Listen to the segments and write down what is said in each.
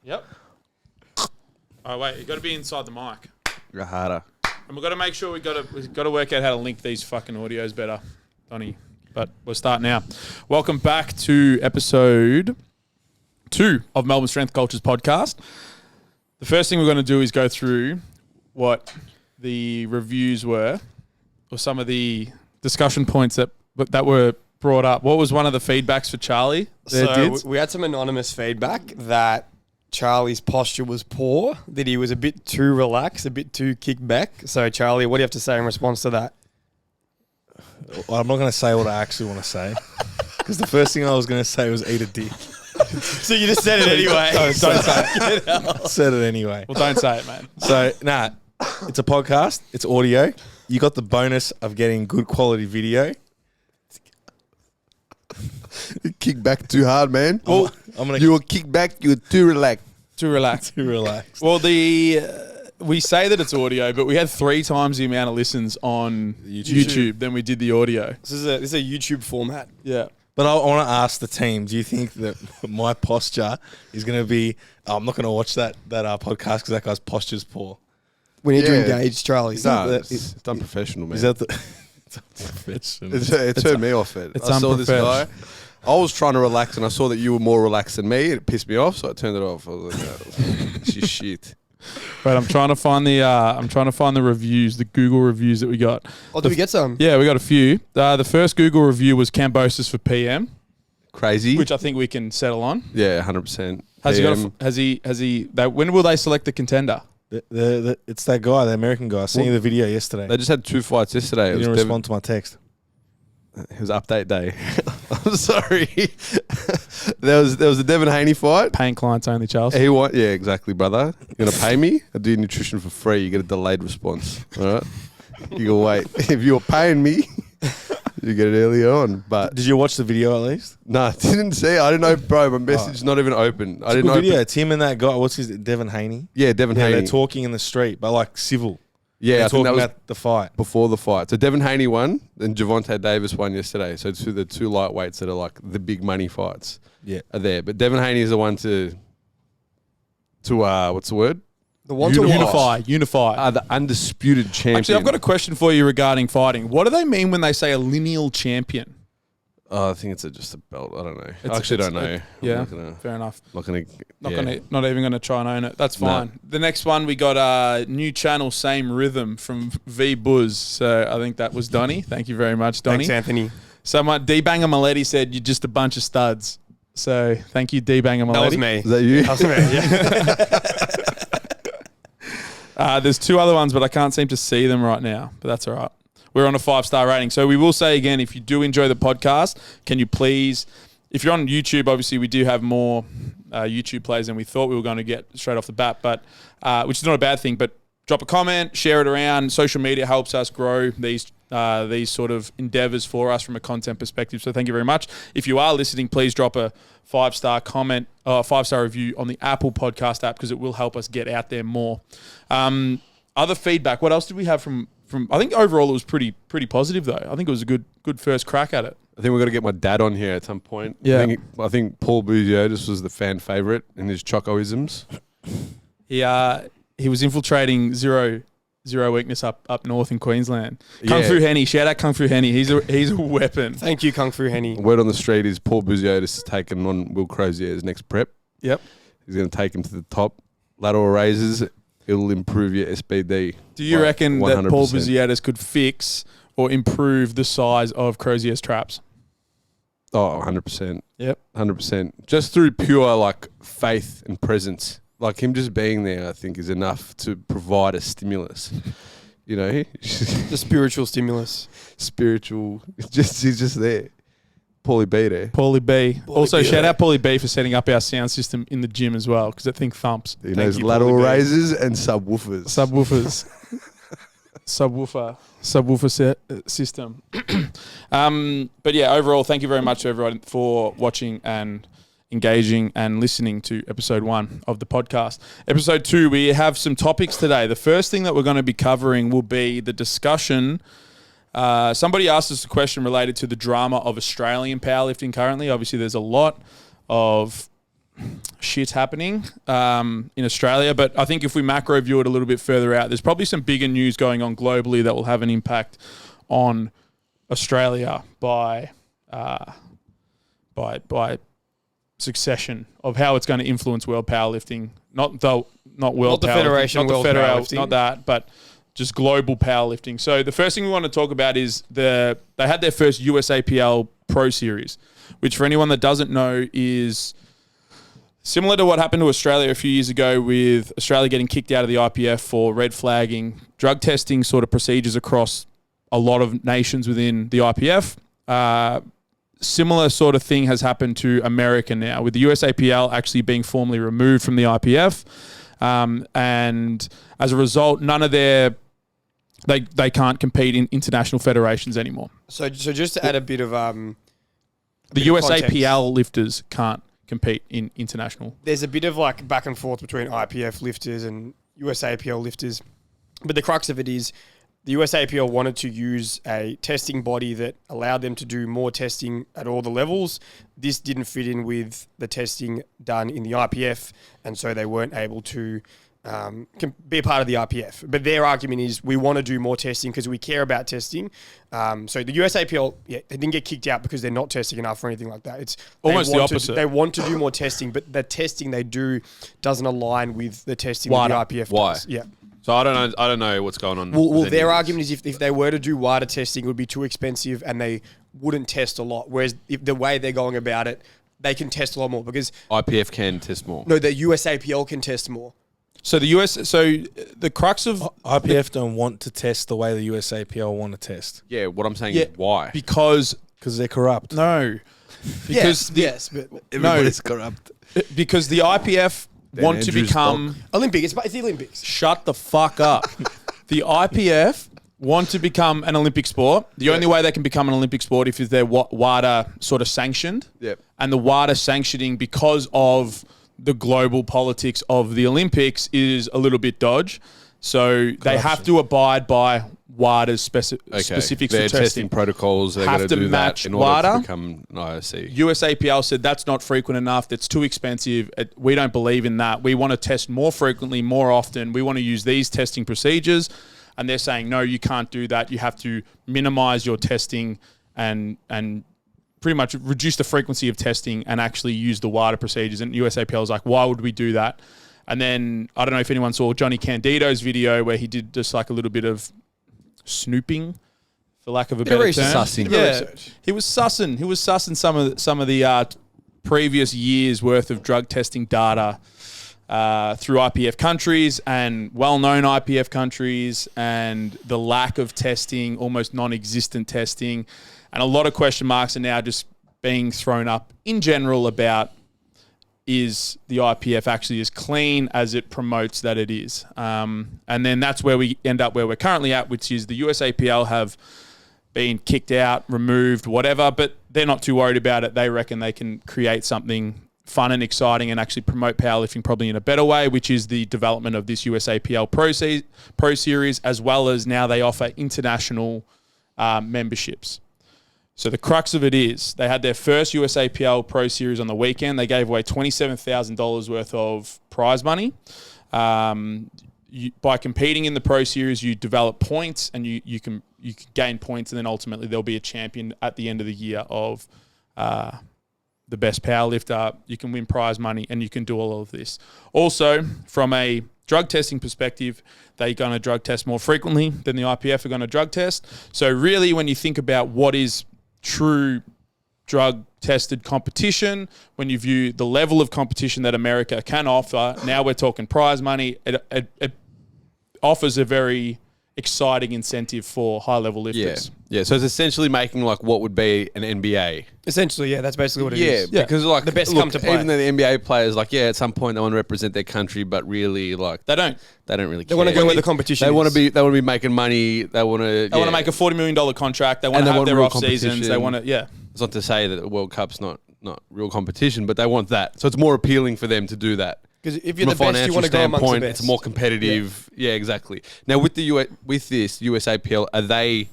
Yep. Oh wait, you got to be inside the mic. Go harder. And we've got to make sure we've got to work out how to link these fucking audios better, Donnie. But we'll start now. Welcome back to episode 2 of Melbourne Strength Cultures podcast. The first thing we're going to do is go through what the reviews were, or some of the discussion points that were brought up. What was one of the feedbacks for Charlie? We had some anonymous feedback that Charlie's posture was poor, that he was a bit too relaxed, a bit too kicked back. So, Charlie, what do you have to say in response to that? Well, I'm not going to say what I actually want to say, because the first thing I was going to say was eat a dick. So you just said it anyway. Don't say it. Said it anyway. Well, don't say it, man. So, it's a podcast. It's audio. You got the bonus of getting good quality video. You kick back too hard, man. Well, you were kick back. You were too relaxed. Too relaxed. Too relaxed. Well, we say that it's audio, but we had 3 times the amount of listens on YouTube than we did the audio. This is a YouTube format. Yeah. But I want to ask the team, do you think that my posture is going to be... I'm not going to watch that podcast because that guy's posture's poor. We need to engage Charlie. It's unprofessional, man. Is that the... It turned me off. I saw this guy. I was trying to relax, and I saw that you were more relaxed than me. It pissed me off, so I turned it off. I was like, "She's shit." But I'm trying to find the reviews, the Google reviews that we got. Oh, did we get some? Yeah, we got a few. The first Google review was Cambosis for PM, crazy, which I think we can settle on. Yeah, 100%. Has he? When will they select the contender? It's that guy, the American guy. I seen the video yesterday. They just had 2 fights yesterday. He didn't respond to my text. It was update day. I'm sorry. there was a Devin Haney fight. Paying clients only, Charles. He won. Yeah, exactly, brother. You're gonna pay me? I do nutrition for free. You get a delayed response. All right. You go wait. If you're paying me, you get it earlier on. But did you watch the video at least? No, I didn't see. I didn't know, bro. My message not even open. I didn't know. Video. It's him and that guy. What's his Devin Haney? Yeah, Devin Haney. They're talking in the street, but like civil. Yeah, they're I think talking that was about the fight. Before the fight. So Devin Haney won, and Gervonta Davis won yesterday. So it's the 2 lightweights that are like the big money fights. Yeah, are there. But Devin Haney is the one to what's the word? The one to unify. The undisputed champion. Actually, I've got a question for you regarding fighting. What do they mean when they say a lineal champion? Oh, I think it's just a belt. I don't know. I actually don't know. Fair enough. Not even going to try and own it. That's fine. No. The next one, we got a new channel, Same Rhythm from Bouz. So I think that was Donnie. Thank you very much, Donnie. Thanks, Anthony. Someone, D-Banger Maletti said, you're just a bunch of studs. So thank you, D-Banger Maletti. That was me. Is that you? That was me, yeah. There's 2 other ones, but I can't seem to see them right now. But that's all right. We're on a 5-star rating. So we will say again, if you do enjoy the podcast, can you please, if you're on YouTube, obviously we do have more YouTube plays than we thought we were going to get straight off the bat, but which is not a bad thing, but drop a comment, share it around. Social media helps us grow these sort of endeavors for us from a content perspective. So thank you very much. If you are listening, please drop a 5-star comment, 5-star review on the Apple Podcast app, because it will help us get out there more. Other feedback. What else did we have from I think overall it was pretty positive though. I think it was a good first crack at it. I think we've got to get my dad on here at some point. Yeah. I think Paul Bouziotis was the fan favourite in his chocoisms. He was infiltrating zero weakness up north in Queensland. Kung Fu Henny, shout out Kung Fu Henny. He's a weapon. Thank you, Kung Fu Henny. Word on the street is Paul Bouziotis is taking on Will Crozier's next prep. Yep. He's going to take him to the top. Lateral raises. It'll improve your SBD. Do you reckon 100%. That Paul Bouziotis could fix or improve the size of Crozier's traps? Oh, 100%. Yep. 100%. Just through pure like faith and presence. Like him just being there, I think, is enough to provide a stimulus. You know? The spiritual stimulus. Spiritual. He's just there. Paulie B there. Paulie B. Also, shout out Paulie B for setting up our sound system in the gym as well, because that thing thumps. He knows lateral raises and subwoofers. Subwoofer system. But yeah, overall, thank you very much to everyone for watching and engaging and listening to episode 1 of the podcast. Episode 2, we have some topics today. The first thing that we're going to be covering will be the discussion. Somebody asked us a question related to the drama of Australian powerlifting currently. Obviously, there's a lot of shit happening in Australia. But I think if we macro view it a little bit further out, there's probably some bigger news going on globally that will have an impact on Australia by succession of how it's going to influence world powerlifting. Not world the powerlifting, Federation, not world the powerlifting. not that, but just global powerlifting. So the first thing we want to talk about is they had their first USAPL Pro Series, which for anyone that doesn't know is similar to what happened to Australia a few years ago, with Australia getting kicked out of the IPF for red flagging, drug testing sort of procedures across a lot of nations within the IPF. Similar sort of thing has happened to America now, with the USAPL actually being formally removed from the IPF. And as a result, none of they can't compete in international federations anymore. So just to add a bit of The bit of context. USAPL lifters can't compete in international. There's a bit of like back and forth between IPF lifters and USAPL lifters. But the crux of it is the USAPL wanted to use a testing body that allowed them to do more testing at all the levels. This didn't fit in with the testing done in the IPF, and so they weren't able to be a part of the IPF. But their argument is we want to do more testing because we care about testing. So the USAPL, they didn't get kicked out because they're not testing enough or anything like that. It's almost the opposite. They want to do more testing, but the testing they do doesn't align with the testing that the IPF Why? does. Yeah. So I don't know what's going on. Well, with their any of argument is if they were to do wider testing, it would be too expensive and they wouldn't test a lot. Whereas if the way they're going about it, they can test a lot more because IPF can test more. no, the USAPL can test more. So the crux of IPF don't want to test the way the USAPL want to test Yeah, what I'm saying is why? because they're corrupt. no, because yes, but Everybody's corrupt. because the IPF want to Andrew's become Olympics, it's the Olympics. shut the fuck up. The IPF want to become an Olympic sport. The only way they can become an Olympic sport if they're WADA sort of sanctioned. Yep. And the WADA sanctioning because of the global politics of the Olympics is a little bit dodge. So they have to abide by WADA's specifics Their for testing protocols, they've Have got to to do match that in order WADA. to become an IOC. USAPL said that's not frequent enough. That's too expensive. We don't believe in that. We want to test more frequently, more often. We want to use these testing procedures. And they're saying, no, you can't do that. You have to minimize your testing and pretty much reduce the frequency of testing and actually use the wider procedures. And USAPL is like, why would we do that? And then I don't know if anyone saw Johnny Candido's video where he did just like a little bit of snooping, for lack of a better term. Sussing. Yeah, he was sussing some of the previous years worth of drug testing data through IPF countries and well-known IPF countries, and the lack of testing, almost non-existent testing, and a lot of question marks are now just being thrown up in general about, is the IPF actually as clean as it promotes that it is? And then that's where we end up where we're currently at, which is the USAPL have been kicked out, removed, whatever, but they're not too worried about it. They reckon they can create something fun and exciting and actually promote powerlifting probably in a better way, which is the development of this USAPL Pro Series, as well as now they offer international memberships. So the crux of it is they had their first USAPL Pro Series on the weekend. They gave away $27,000 worth of prize money. By competing in the Pro Series, you develop points and you can gain points, and then ultimately there'll be a champion at the end of the year of the best powerlifter. You can win prize money and you can do all of this. Also, from a drug testing perspective, they're going to drug test more frequently than the IPF are going to drug test. So really, when you think about what is true drug tested competition, when you view the level of competition that America can offer, now we're talking prize money, it offers a very exciting incentive for high level lifters. Yeah. So it's essentially making like what would be an NBA. Essentially, yeah, that's basically what it is. Yeah, because like The best come to play. Even though the NBA players, like, at some point they want to represent their country, but really, like, They don't. really care. They want to go where the competition They is. want to be making money. They want to. They want to make a $40 million contract. They want And to they have want their real off seasons. They want to, It's not to say that the World Cup's not real competition, but they want that. So it's more appealing for them to do that. Because if you're From the a best, you financial want to go amongst the standpoint, best. it's more competitive. Yeah, exactly. Now with this USAPL, are they,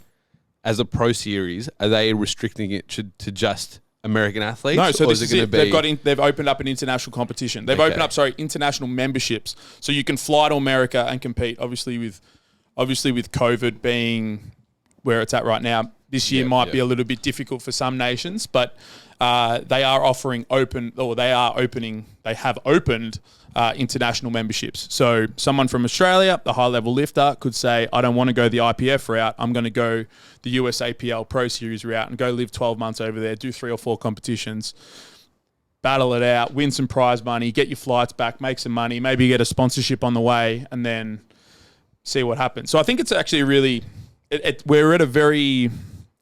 as a pro series, are they restricting it to just American athletes? No, so or this is gonna it. be- They've opened up an international competition. They've Okay. opened up, international memberships. So you can fly to America and compete. Obviously with COVID being where it's at right now, this year might be a little bit difficult for some nations, but they have opened international memberships. So someone from Australia, the high-level lifter, could say, I don't want to go the IPF route. I'm going to go the USAPL Pro Series route and go live 12 months over there, do 3 or 4 competitions, battle it out, win some prize money, get your flights back, make some money, maybe get a sponsorship on the way, and then see what happens. So I think it's actually really... we're at a very...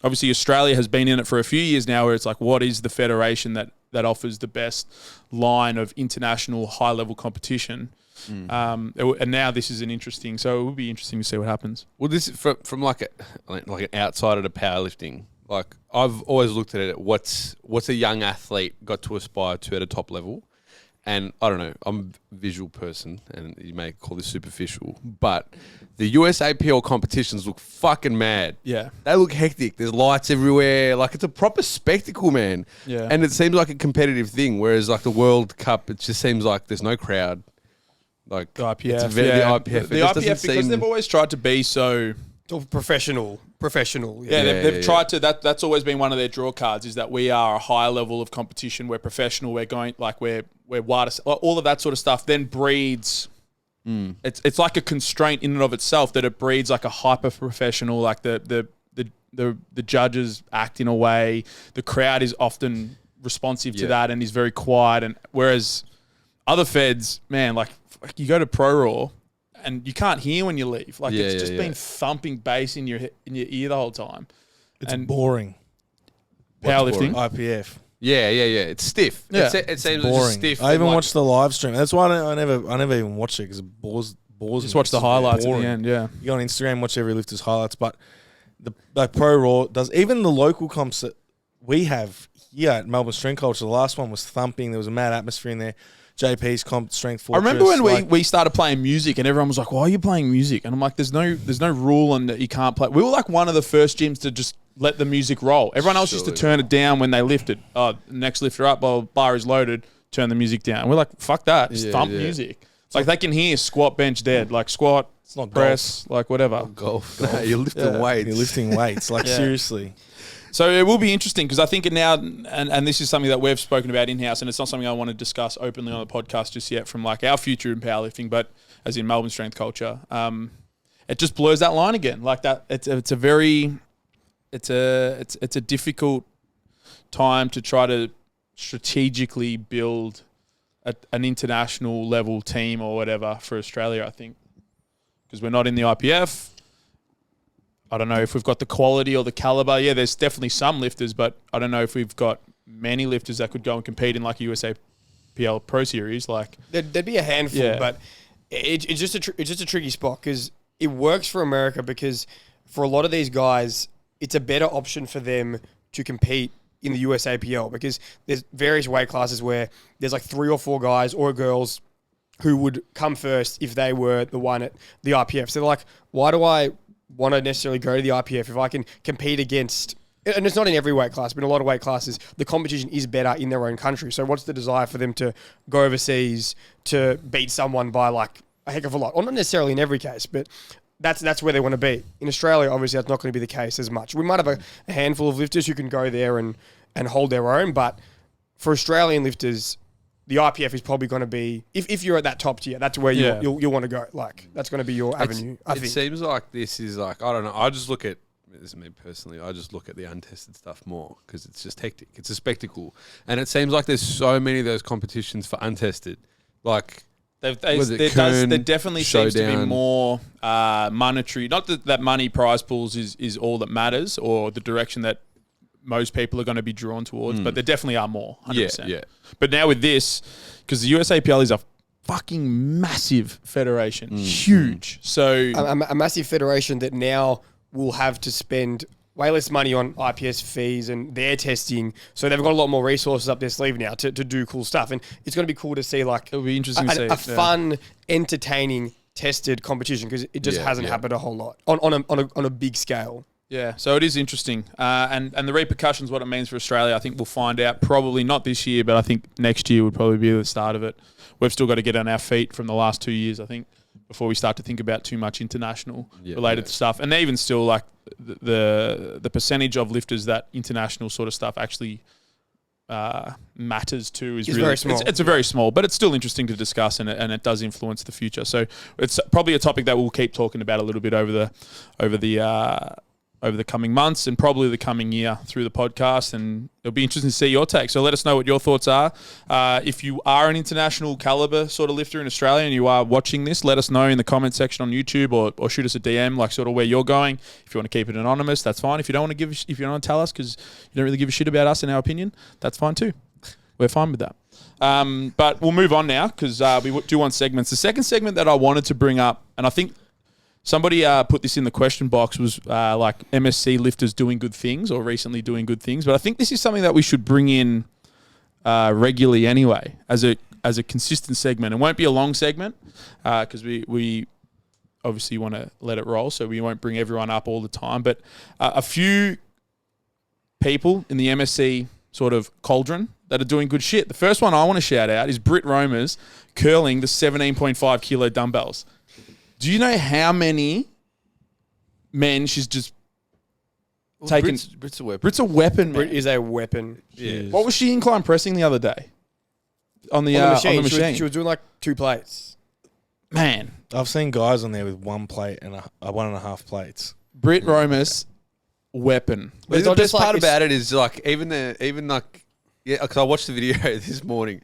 Obviously, Australia has been in it for a few years now where it's like, what is the federation that offers the best line of international high-level competition? And now this is an interesting... So it would be interesting to see what happens. Well, this is from like an outsider to powerlifting. Like, I've always looked at it, what's a young athlete got to aspire to at a top level? And I don't know, I'm a visual person, and you may call this superficial, but the USAPL competitions look fucking mad. Yeah. They look hectic. There's lights everywhere. Like, it's a proper spectacle, man. Yeah. And it seems like a competitive thing, whereas like the World Cup, it just seems like there's no crowd. Like The IPF. it's the IPF. The IPF, because they've always tried to be so... Professional. Yeah, they've tried to. That's always been one of their draw cards, is that we are a higher level of competition. We're professional. We're going like we're wider. All of that sort of stuff then breeds. It's like a constraint in and of itself that it breeds like a hyper professional. Like the judges act in a way. The crowd is often responsive to that and is very quiet. And whereas other feds, man, like you go to Pro Raw. And you can't hear when you leave. Like it's just been thumping bass in your ear the whole time. It's boring. Powerlifting. IPF. Yeah. It's stiff. Yeah. It seems Boring. just stiff. I even and, like, watched the live stream. That's why I never even watch it because it bores. Just me. watch the It's highlights boring. at the end. Yeah. You go on Instagram, watch every lifter's highlights, but the Pro Raw does, even the local comps that we have here at Melbourne Strength Culture, the last one was thumping. There was a mad atmosphere in there. JP's comp strength fortress. I remember when we started playing music and everyone was like, "Why are you playing music?" And I'm like, "There's no rule on that you can't play." We were like one of the first gyms to just let the music roll. Everyone else used to turn it down when they lifted. Oh, next lifter up, bar is loaded. Turn the music down. And we're like, "Fuck that! Just thump music." It's like they can hear squat, bench, dead. Like squat, It's not press, like whatever. golf. No, you're lifting weights. You're lifting weights. Like seriously. So it will be interesting because I think it now, and this is something that we've spoken about in-house, and it's not something I want to discuss openly on the podcast just yet from like our future in powerlifting, but as in Melbourne Strength Culture, it just blurs that line again. Like that, it's a difficult time to try to strategically build an international level team or whatever for Australia, I think, because we're not in the IPF. I don't know if we've got the quality or the caliber. Yeah, there's definitely some lifters, but I don't know if we've got many lifters that could go and compete in like a USAPL Pro Series. Like there'd be a handful, but it's just a tricky spot because it works for America because for a lot of these guys, it's a better option for them to compete in the USAPL because there's various weight classes where there's like 3 or 4 guys or girls who would come first if they were the one at the IPF. So they're like, why do I want to necessarily go to the IPF if I can compete against, and it's not in every weight class, but in a lot of weight classes, the competition is better in their own country. So what's the desire for them to go overseas to beat someone by like a heck of a lot? Well, not necessarily in every case, but that's where they want to be. In Australia, obviously, that's not going to be the case as much. We might have a handful of lifters who can go there and hold their own, but for Australian lifters, the IPF is probably going to be, if you're at that top tier, that's where you'll want to go. Like, that's going to be your avenue, I think. It seems like this is like, I don't know, I just look at, this is me personally, I just look at the untested stuff more because it's just hectic. It's a spectacle. And it seems like there's so many of those competitions for untested. Like, there definitely seems to be more monetary, not that money prize pools is all that matters or the direction that most people are going to be drawn towards, but there definitely are more, 100%. Yeah. But now with this, because the USAPL is a fucking massive federation, huge. So a massive federation that now will have to spend way less money on IPS fees and their testing. So they've got a lot more resources up their sleeve now to do cool stuff. And it's going to be cool to see like it'll be interesting to see a fun, entertaining, tested competition because it just hasn't happened a whole lot on a big scale. Yeah, so it is interesting. And the repercussions, what it means for Australia, I think we'll find out probably not this year, but I think next year would probably be the start of it. We've still got to get on our feet from the last 2 years, I think, before we start to think about too much international related stuff. And even still, like, the percentage of lifters that international sort of stuff actually matters to is really very small. It's a very small, but it's still interesting to discuss, and it does influence the future. So it's probably a topic that we'll keep talking about a little bit over the coming months and probably the coming year through the podcast, and it'll be interesting to see your take. So let us know what your thoughts are. If you are an international caliber sort of lifter in Australia and you are watching this, let us know in the comment section on YouTube or shoot us a DM, like sort of where you're going. If you want to keep it anonymous, that's fine. If you don't want to if you don't want to tell us because you don't really give a shit about us and our opinion, that's fine too. We're fine with that. But we'll move on now because we do want segments. The second segment that I wanted to bring up, and I think somebody put this in the question box, was like MSC lifters doing good things or recently doing good things. But I think this is something that we should bring in regularly anyway as a consistent segment. It won't be a long segment because we obviously want to let it roll, so we won't bring everyone up all the time. But a few people in the MSC sort of cauldron that are doing good shit. The first one I want to shout out is Britt Romer's curling the 17.5 kilo dumbbells. Do you know how many men she's just taken? Britt's a weapon. Britt's a weapon, man. Brit is a weapon. Yeah. What was she incline pressing the other day? On the machine. She was doing like 2 plates. Man, I've seen guys on there with 1 plate and 1.5 plates. Britt Romer's weapon. But the best part about it is like because I watched the video this morning,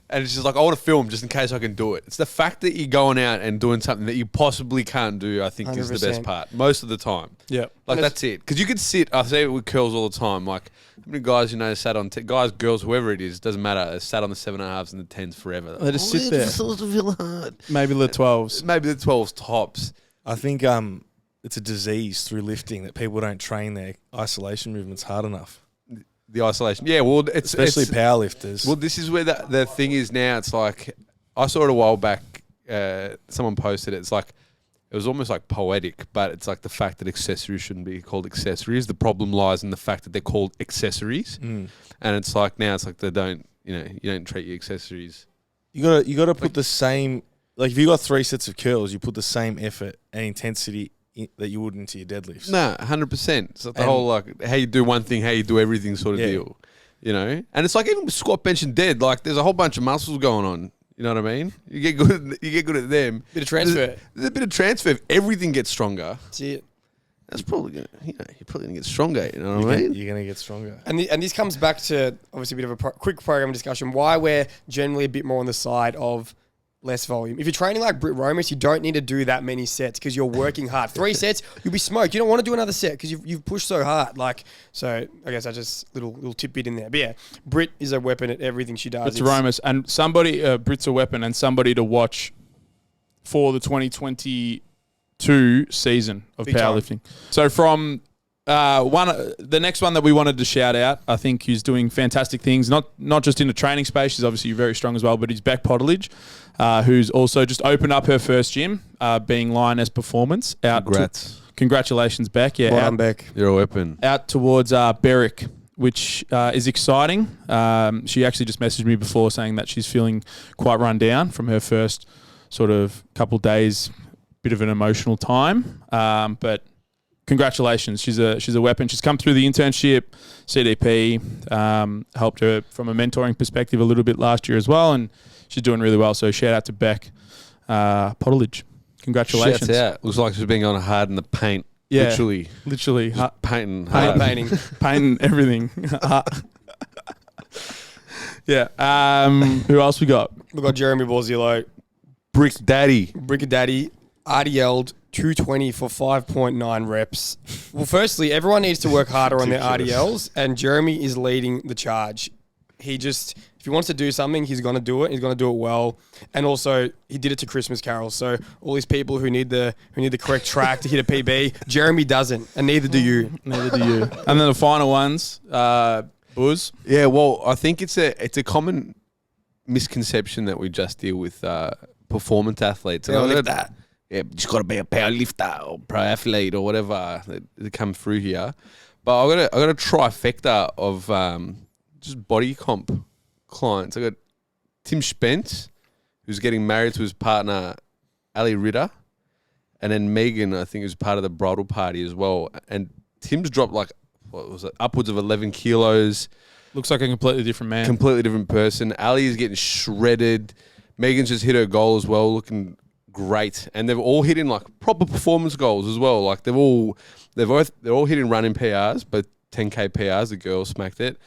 and it's just like I want to film just in case I can do it. It's the fact that you're going out and doing something that you possibly can't do. I think is the 100%. best part most of the time. Yeah, like that's it. Because you could sit. I say it with curls all the time. Like how many guys sat on guys, girls, whoever it is, doesn't matter. Sat on the 7.5s and the 10s forever. They just sit there. It's a little hard. Maybe the 12s. Maybe the 12s tops. I think it's a disease through lifting that people don't train their isolation movements hard enough. The isolation. Yeah, well, especially powerlifters. Well, this is where the thing is now. It's like, I saw it a while back. Someone posted it. It's like, it was almost like poetic, but it's like the fact that accessories shouldn't be called accessories. The problem lies in the fact that they're called accessories. And it's like, now it's like you don't treat your accessories. You got to put the same, like if you got 3 sets of curls, you put the same effort and intensity that you would into your deadlifts. No, 100%. It's like the whole like how you do one thing, how you do everything sort of deal. You know? And it's like even with squat, bench and dead, like there's a whole bunch of muscles going on. You know what I mean? You get good at them. Bit of transfer. There's a bit of transfer. If everything gets stronger, That's it. that's probably gonna you're probably gonna get stronger, you know what I mean? You're going to get stronger. And this comes back to obviously a bit of a quick program discussion. Why we're generally a bit more on the side of less volume. If you're training like Britt Romus, you don't need to do that many sets because you're working hard. 3 sets, you'll be smoked. You don't want to do another set because you've pushed so hard. So I guess that's just little tidbit in there. But yeah, Britt is a weapon at everything she does. Britt's Romus and somebody. Britt's a weapon and somebody to watch for the 2022 season of powerlifting. So from the next one that we wanted to shout out, I think he's doing fantastic things. Not just in the training space. She's obviously very strong as well, but he's Beck Potteridge, who's also just opened up her first gym, being Lioness Performance. Congratulations, Beck. Yeah, well, Beck. You're a weapon. Out towards Berwick, which is exciting. She actually just messaged me before saying that she's feeling quite run down from her first sort of couple days, bit of an emotional time, but. Congratulations. She's a weapon. She's come through the internship, CDP, helped her from a mentoring perspective a little bit last year as well, and she's doing really well. So shout out to Beck Potteridge. Congratulations. Shouts out. Looks like she's been going hard in the paint. Yeah, Literally. Painting. Painting everything. Yeah. Who else we got? We've got Jeremy Bourzielo. Brick Daddy. RDL'd 220 for 5.9 reps. Well, firstly, everyone needs to work harder on their RDLs, and Jeremy is leading the charge. If he wants to do something, he's going to do it. He's going to do it well. And also, he did it to Christmas carols. So all these people who need the correct track to hit a PB, Jeremy doesn't, and neither do you. Neither do you. And then the final ones, Bouz. Yeah, well, I think it's a common misconception that we just deal with performance athletes. Yeah, look at that. yeah, just got to be a power lifter or pro athlete or whatever that come through here. But I got a trifecta of just body comp clients. I got Tim Spence, who's getting married to his partner Ali Ritter, and then Megan, I think, who's part of the bridal party as well. And Tim's dropped like what was it, upwards of 11 kilos. Looks like a completely different man. Completely different person. Ali is getting shredded. Megan's just hit her goal as well, looking great. And they've all hitting like proper performance goals as well. Like they're all hitting running PRs, but 10K PRs. The girls smacked it.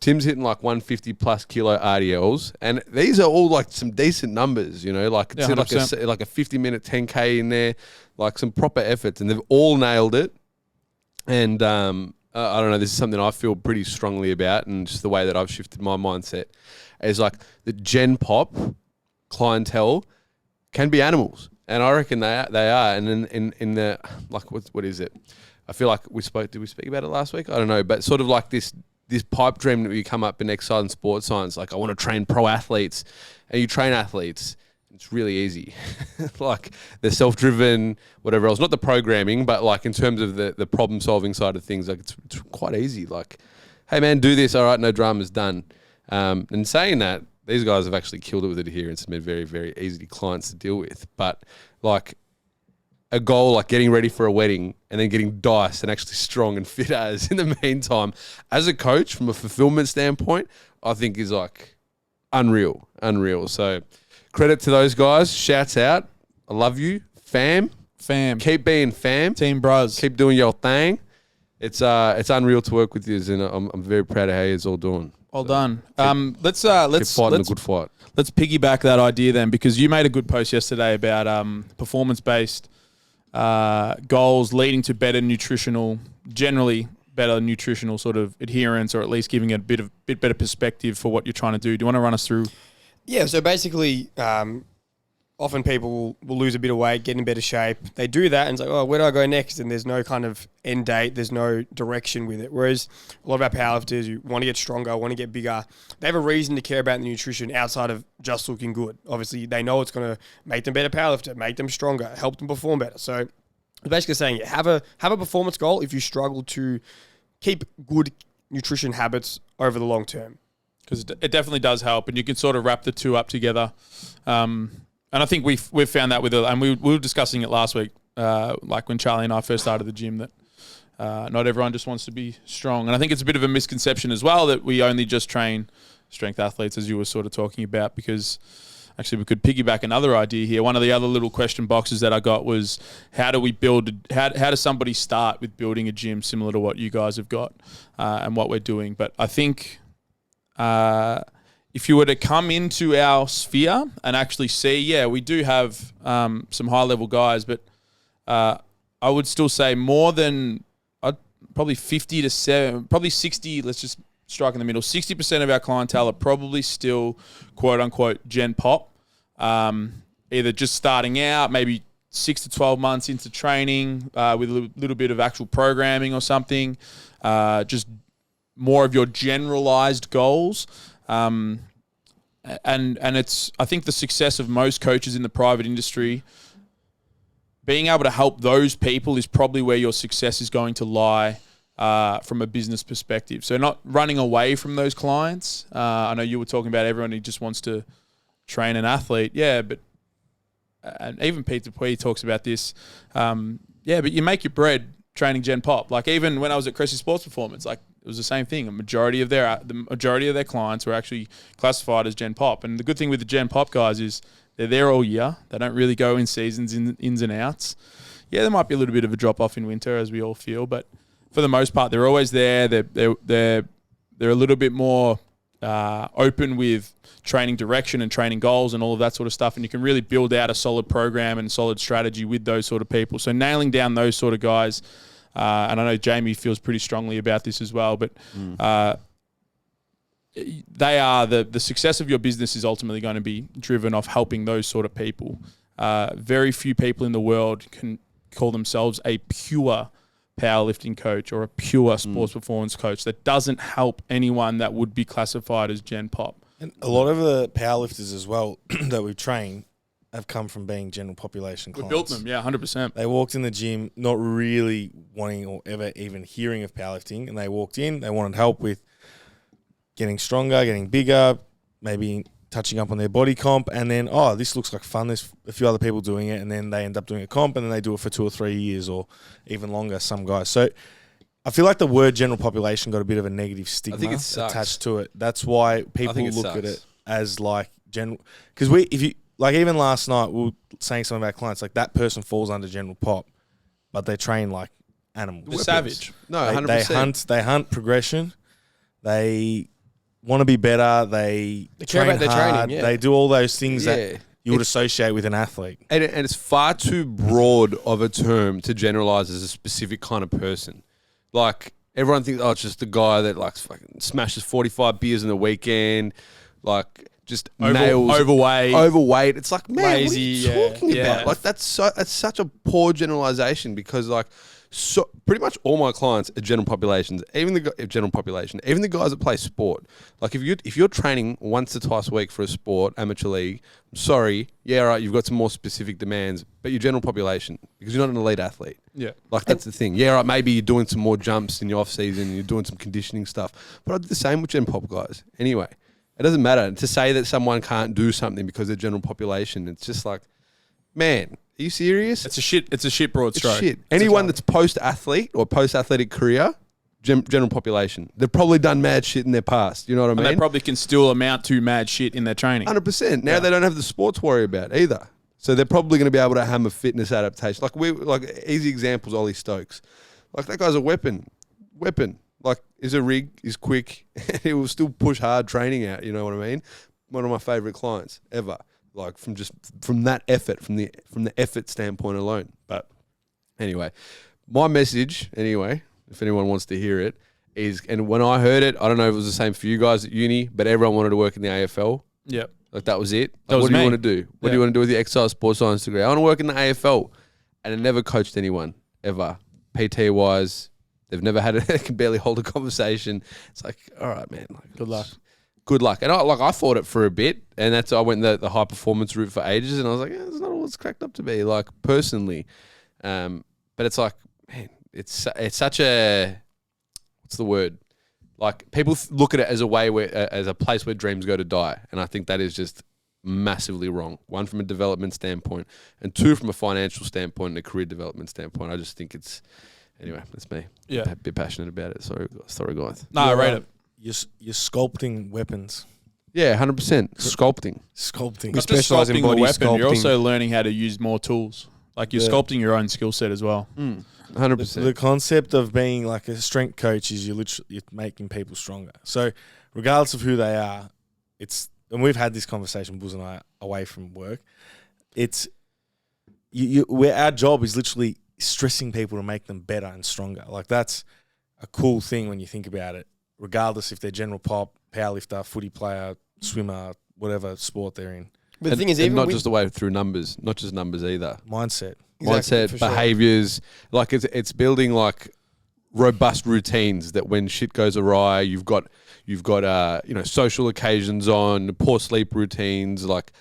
Tim's hitting like 150 plus kilo RDLs, and these are all like some decent numbers, you know. Like it's like a 50-minute 10K in there, like some proper efforts, and they've all nailed it. And I don't know, this is something I feel pretty strongly about, and just the way that I've shifted my mindset is like the Gen Pop clientele can be animals, and I reckon they are. And in the like, what is it? I feel like did we speak about it last week? I don't know, but sort of like this pipe dream that we come up in exercise and sports science. Like I want to train pro athletes, and you train athletes. It's really easy. Like they're self-driven, whatever else. Not the programming, but like in terms of the problem-solving side of things, like it's quite easy. Like, hey man, do this. All right, no dramas, done. And saying that, these guys have actually killed it with adherence and been very, very easy clients to deal with. But like a goal like getting ready for a wedding and then getting diced and actually strong and fit as in the meantime, as a coach from a fulfillment standpoint, I think is like unreal. So credit to those guys. Shouts out. I love you. Fam. Keep being fam. Team bros. Keep doing your thing. It's unreal to work with you, and I'm very proud of how you're all doing. Well done. Let's fighting a good fight. Let's piggyback that idea then, because you made a good post yesterday about performance-based goals leading to generally better nutritional sort of adherence, or at least giving it a bit better perspective for what you're trying to do. Do you want to run us through? Yeah, so basically, often people will lose a bit of weight, get in better shape. They do that and it's like, oh, where do I go next? And there's no kind of end date. There's no direction with it. Whereas a lot of our powerlifters who want to get stronger, want to get bigger, they have a reason to care about the nutrition outside of just looking good. Obviously, they know it's going to make them better powerlifter, make them stronger, help them perform better. So it's basically saying, have a performance goal if you struggle to keep good nutrition habits over the long term. Because it definitely does help, and you can sort of wrap the two up together. And I think we've found that and we were discussing it last week, like when Charlie and I first started the gym, that not everyone just wants to be strong. And I think it's a bit of a misconception as well that we only just train strength athletes, as you were sort of talking about, because actually we could piggyback another idea here. One of the other little question boxes that I got was, how does somebody start with building a gym similar to what you guys have got and what we're doing? But I think if you were to come into our sphere and actually see, we do have some high-level guys, but I would still say more than probably 50 to 7, probably 60, let's just strike in the middle. 60% of our clientele are probably still, quote-unquote, Gen Pop, either just starting out, maybe 6 to 12 months into training with a little bit of actual programming or something, just more of your generalized goals. And it's, I think the success of most coaches in the private industry, being able to help those people is probably where your success is going to lie from a business perspective. So not running away from those clients. I know you were talking about everyone who just wants to train an athlete. Yeah, but and even Pete Dupuis talks about this. But you make your bread training Gen Pop. Like even when I was at Cressy Sports Performance, like it was the same thing. The majority of their clients were actually classified as Gen Pop. And the good thing with the Gen Pop guys is they're there all year. They don't really go in seasons, ins and outs. Yeah, there might be a little bit of a drop off in winter, as we all feel, but for the most part, they're always there. They're a little bit more open with training direction and training goals and all of that sort of stuff. And you can really build out a solid program and solid strategy with those sort of people. So nailing down those sort of guys. And I know Jamie feels pretty strongly about this as well, but they are the success of your business is ultimately going to be driven off helping those sort of people. Very few people in the world can call themselves a pure powerlifting coach or a pure sports performance coach that doesn't help anyone that would be classified as Gen Pop. And a lot of the powerlifters as well that we train, have come from being general population We clients. built them, yeah, 100%. They walked in the gym not really wanting or ever even hearing of powerlifting, and they walked in, they wanted help with getting stronger, getting bigger, maybe touching up on their body comp, and then, oh, this looks like fun. There's a few other people doing it, and then they end up doing a comp, and then they do it for 2 or 3 years or even longer, some guys. So I feel like the word general population got a bit of a negative stigma attached to it. That's why people look at it as like general. Because even last night, we were saying some of our clients, like that person falls under general pop, but they train like animals. They're savage. No, 100%. They hunt progression. They want to be better. They care about their hard. training. Yeah. They do all those things that you would associate with an athlete. And it's far too broad of a term to generalize as a specific kind of person. Like, everyone thinks, oh, it's just a guy that like fucking smashes 45 beers in the weekend, like just nails overweight. It's like, man, lazy, what are you talking about? Like, that's such a poor generalization, because like, so pretty much all my clients are general populations, even the guys that play sport. Like, if you're training once or twice a week for a sport, amateur league, I'm sorry, yeah, all right, you've got some more specific demands, but you're general population because you're not an elite athlete. Yeah. Like, that's the thing. Yeah, right, maybe you're doing some more jumps in your off season, you're doing some conditioning stuff, but I do the same with gen pop guys. Anyway, it doesn't matter to say that someone can't do something because they're general population. It's just like, man, are you serious? It's a shit broad stroke. Shit. Anyone that's post-athlete or post-athletic career, general population, they've probably done mad shit in their past. You know what I mean? And they probably can still amount to mad shit in their training. 100%. Now they don't have the sport to worry about either. So they're probably going to be able to hammer fitness adaptation. Like easy examples, Ollie Stokes. Like, that guy's a weapon. Like, is a rig, is quick, and he will still push hard training out. You know what I mean? One of my favorite clients ever. Like, from that effort, from the effort standpoint alone. But anyway, my message, if anyone wants to hear it, is, and when I heard it, I don't know if it was the same for you guys at uni, but everyone wanted to work in the AFL. Yep. Like, that was it. That was what do me. you want to do? What do you want to do with your exercise sports science degree? I want to work in the AFL. And I never coached anyone, ever. PT-wise, they've never had they can barely hold a conversation. It's like, all right, man. Like, good luck. And I thought it for a bit, and I went the high performance route for ages, and I was like, yeah, it's not all it's cracked up to be, like, personally. But it's like, man, it's such a, what's the word? Like, people look at it as a way as a place where dreams go to die, and I think that is just massively wrong. One, from a development standpoint, and two, from a financial standpoint and a career development standpoint. I just think it's, anyway, that's me. Yeah, a bit passionate about it. Sorry, guys. No, I rate it. You're sculpting weapons. Yeah, 100%. Sculpting. Sculpting. Not just specialise in sculpting the body weapon, you're sculpting. also learning how to use more tools. Like, you're sculpting your own skill set as well. 100%. The concept of being like a strength coach is you're making people stronger. So regardless of who they are, and we've had this conversation, Bouz and I, away from work. It's where our job is literally stressing people to make them better and stronger. Like, that's a cool thing when you think about it, regardless if they're general pop, powerlifter, footy player, swimmer, whatever sport they're in. But the thing is, even not just the way through numbers, not just numbers either. Mindset. Mindset, for sure. behaviors. Like, it's building like robust routines that when shit goes awry, you've got social occasions on, poor sleep routines. Like,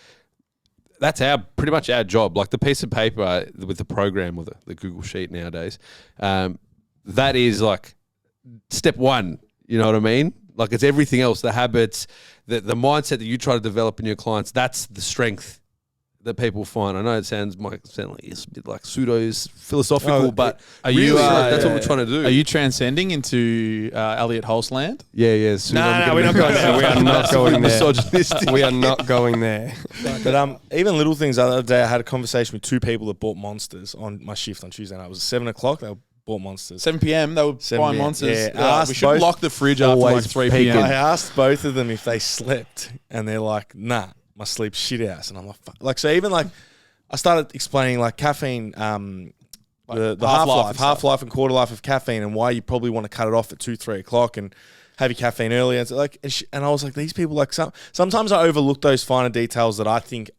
that's pretty much our job. Like, the piece of paper with the program or the Google Sheet nowadays, that is like step one. You know what I mean? Like, it's everything else, the habits, the mindset that you try to develop in your clients. That's the strength that people find. I know it might sound like it's a bit like philosophical, but are really, you? that's what we're trying to do. Are you transcending into Elliot Hulse land? Yeah. No, we're not going there. We are not going there. Misogynistic. We are not going there. But even little things. The other day, I had a conversation with two people that bought Monsters on my shift on Tuesday night. It was 7 o'clock. They bought Monsters. 7 p.m. They were 7 buying p.m. Monsters. Yeah, We should lock the fridge after like 3 p.m. I asked both of them if they slept, and they're like, "Nah, my sleep's shit house." And I'm like, "Fuck." Like, so even like, I started explaining like caffeine, the half-life and quarter life of caffeine, and why you probably want to cut it off at 2-3 o'clock and have your caffeine earlier. And like, and I was like, these people, like, sometimes I overlook those finer details that I think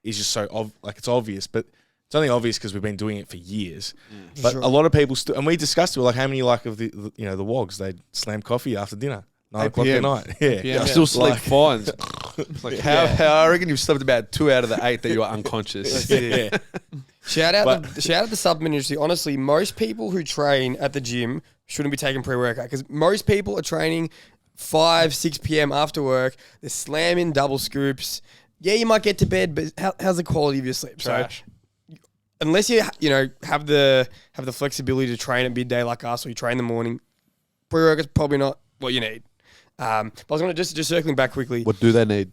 is just so it's obvious, but it's only obvious because we've been doing it for years. But a lot of people still, and we discussed it, like, how many of the wogs, they slam coffee after dinner, 9 o'clock at night. Yeah. I still sleep fine. Like how I reckon you've slept about 2 out of the 8 that you are unconscious. Yeah. Shout out the supplement industry. Honestly, most people who train at the gym shouldn't be taking pre-workout because most people are training 5, 6 p.m. after work. They're slamming double scoops. Yeah, you might get to bed, but how's the quality of your sleep? Trash. So unless you have the flexibility to train at midday like us, or you train in the morning, pre-workout's probably not what you need. But I was going to just circling back quickly. What do they need?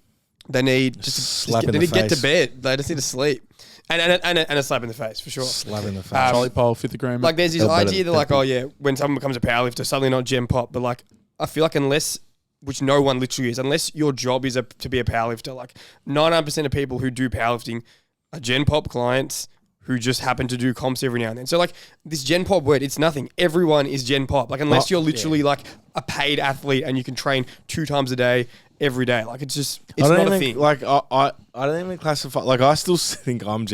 They need Slap in they the need to get to face. bed. They just need to sleep. And a slap in the face, for sure. Slap in the face. Trolley pole, fifth agreement. Like, there's this Felt better idea that, than like, oh, yeah, when someone becomes a powerlifter, suddenly not gen pop. But, like, I feel like unless, which no one literally is, unless your job is to be a powerlifter, like, 99% of people who do powerlifting are gen pop clients who just happen to do comps every now and then. So, like, this gen pop word, it's nothing. Everyone is gen pop. Like, unless you're literally, like, a paid athlete and you can train 2 times a day, every day. Like, it's just, it's not a thing. Like, I don't even classify. Like, I still think I am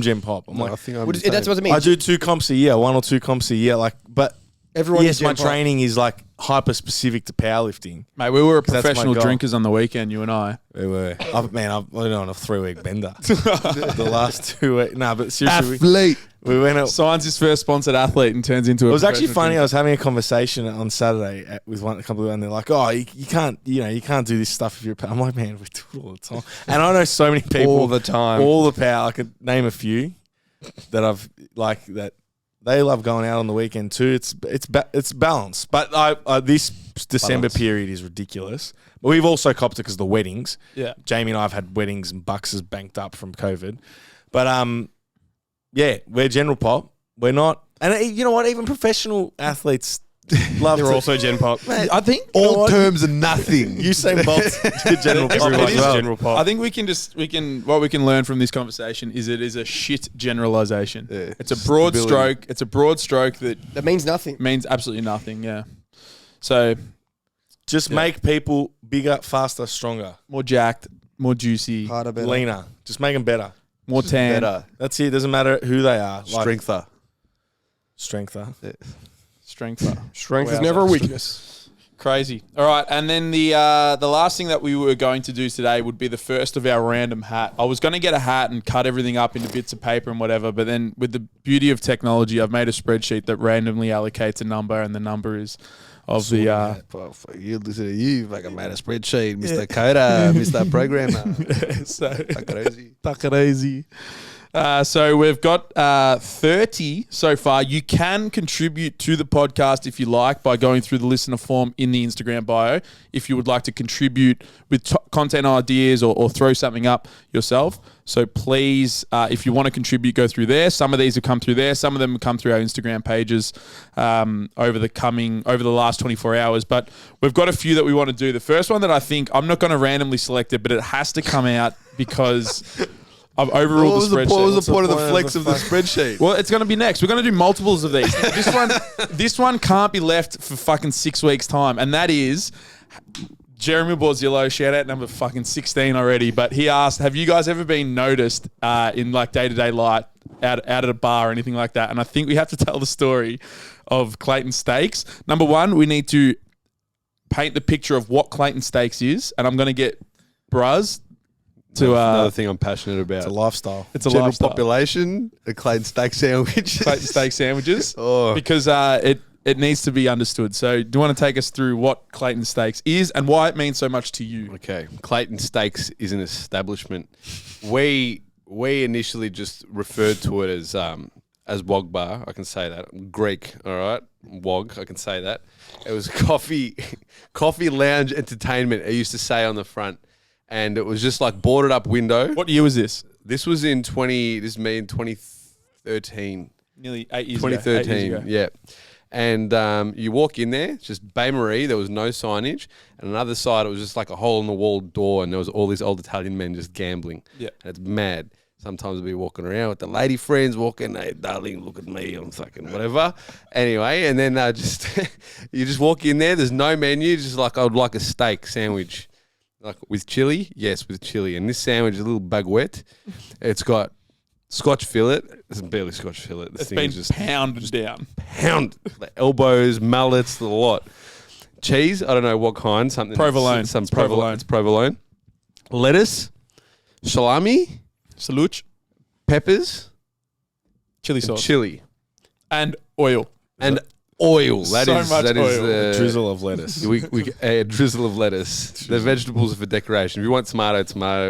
gen pop. I'm I like, think I'm Well, that's what it means. I do 2 comps a year, 1 or 2 comps a year. Like, but Everyone yes, is my gen pop. training is like hyper specific to powerlifting. Mate, we were that's my professional goal. drinkers on the weekend, you and I. We were. I've been on a 3-week bender. The last 2 weeks. No, but seriously, Athlete. we went out. Signs his first sponsored athlete and turns into a It was actually professional funny. I was having a conversation on Saturday with a couple of them, and they're like, "Oh, you can't, you can't do this stuff if you're." I'm like, "Man, we do it all the time." And I know so many people All the time. all the power. I could name a few that I've like that they love going out on the weekend too. It's balanced, but this December period is ridiculous. But we've also copped it because of the weddings. Yeah. Jamie and I have had weddings and bucks banked up from COVID, but yeah, we're general pop. We're not, and you know what? Even professional athletes love. They're to, also gen pop. I think All terms are nothing. Usain Bolt's general pop Everyone as is well. general pop. I think what we can learn from this conversation is it is a shit generalization. Yeah. It's a broad Stability. stroke. It's a broad stroke that That means nothing. means absolutely nothing. Yeah. So Just make people bigger, faster, stronger, more jacked, more juicy, Harder, better. leaner. Just make them better. more tan. Better. That's it. Doesn't matter who they are. Strengther. Strengther. Strength. Strength is Wowza. never a weakness. Crazy. All right, and then the last thing that we were going to do today would be the first of our random hat. I was going to get a hat and cut everything up into bits of paper and whatever, but then with the beauty of technology, I've made a spreadsheet that randomly allocates a number, and the number is of the You listen to you, like I made a spreadsheet, Mr. Coder, Mr. Programmer. so Crazy. Tuck it easy. So we've got 30 so far. You can contribute to the podcast if you like by going through the listener form in the Instagram bio. If you would like to contribute with content ideas or throw something up yourself. So please, if you want to contribute, go through there. Some of these have come through there. Some of them have come through our Instagram pages over the last 24 hours. But we've got a few that we want to do. The first one that I think, I'm not going to randomly select it, but it has to come out because I've overruled the spreadsheet. What was the point of the point flex of of the the spreadsheet? Well, it's going to be next. We're going to do multiples of these. This one can't be left for fucking 6 weeks' time, and that is Jeremy Bourzielo. Shout out number fucking 16 already. But he asked, "Have you guys ever been noticed in like day-to-day life out at a bar or anything like that?" And I think we have to tell the story of Clayton Steaks. Number one, we need to paint the picture of what Clayton Steaks is, and I'm going to get Bruz to Another thing I'm passionate about. It's a lifestyle. it's a General lifestyle. population, a Clayton steak sandwich. Clayton steak sandwiches Oh. because it needs to be understood. So do you want to take us through what Clayton Steaks is and why it means so much to you? Okay, Clayton Steaks is an establishment. We initially just referred to it as Wog Bar. I can say that. Greek, all right? Wog, I can say that. It was coffee lounge entertainment, it used to say on the front. And it was just like boarded up window. What year was this? This was in 2013. Nearly 8 years ago. 2013, yeah. And you walk in there, it's just Bain Marie, there was no signage. And on the other side, it was just like a hole in the wall door, and there was all these old Italian men just gambling. Yeah. And it's mad. Sometimes we'd be walking around with the lady friends walking, "Hey, darling, look at me, I'm fucking whatever." Anyway, and then just you just walk in there, there's no menu, just like, "I would like a steak sandwich." Like with chili? Yes, with chili. And this sandwich is a little baguette. It's got Scotch fillet. It's barely Scotch fillet. This It's thing been is just pounded down. pound. The elbows, mullets, the lot. Cheese, I don't know what kind. Something Provolone. Some It's provolone. It's provolone. lettuce, salami, Salute. peppers, Chili and sauce. chili, And oil. and oil. So much oil. Drizzle of lettuce. A drizzle of lettuce. The vegetables are for decoration. If you want tomato,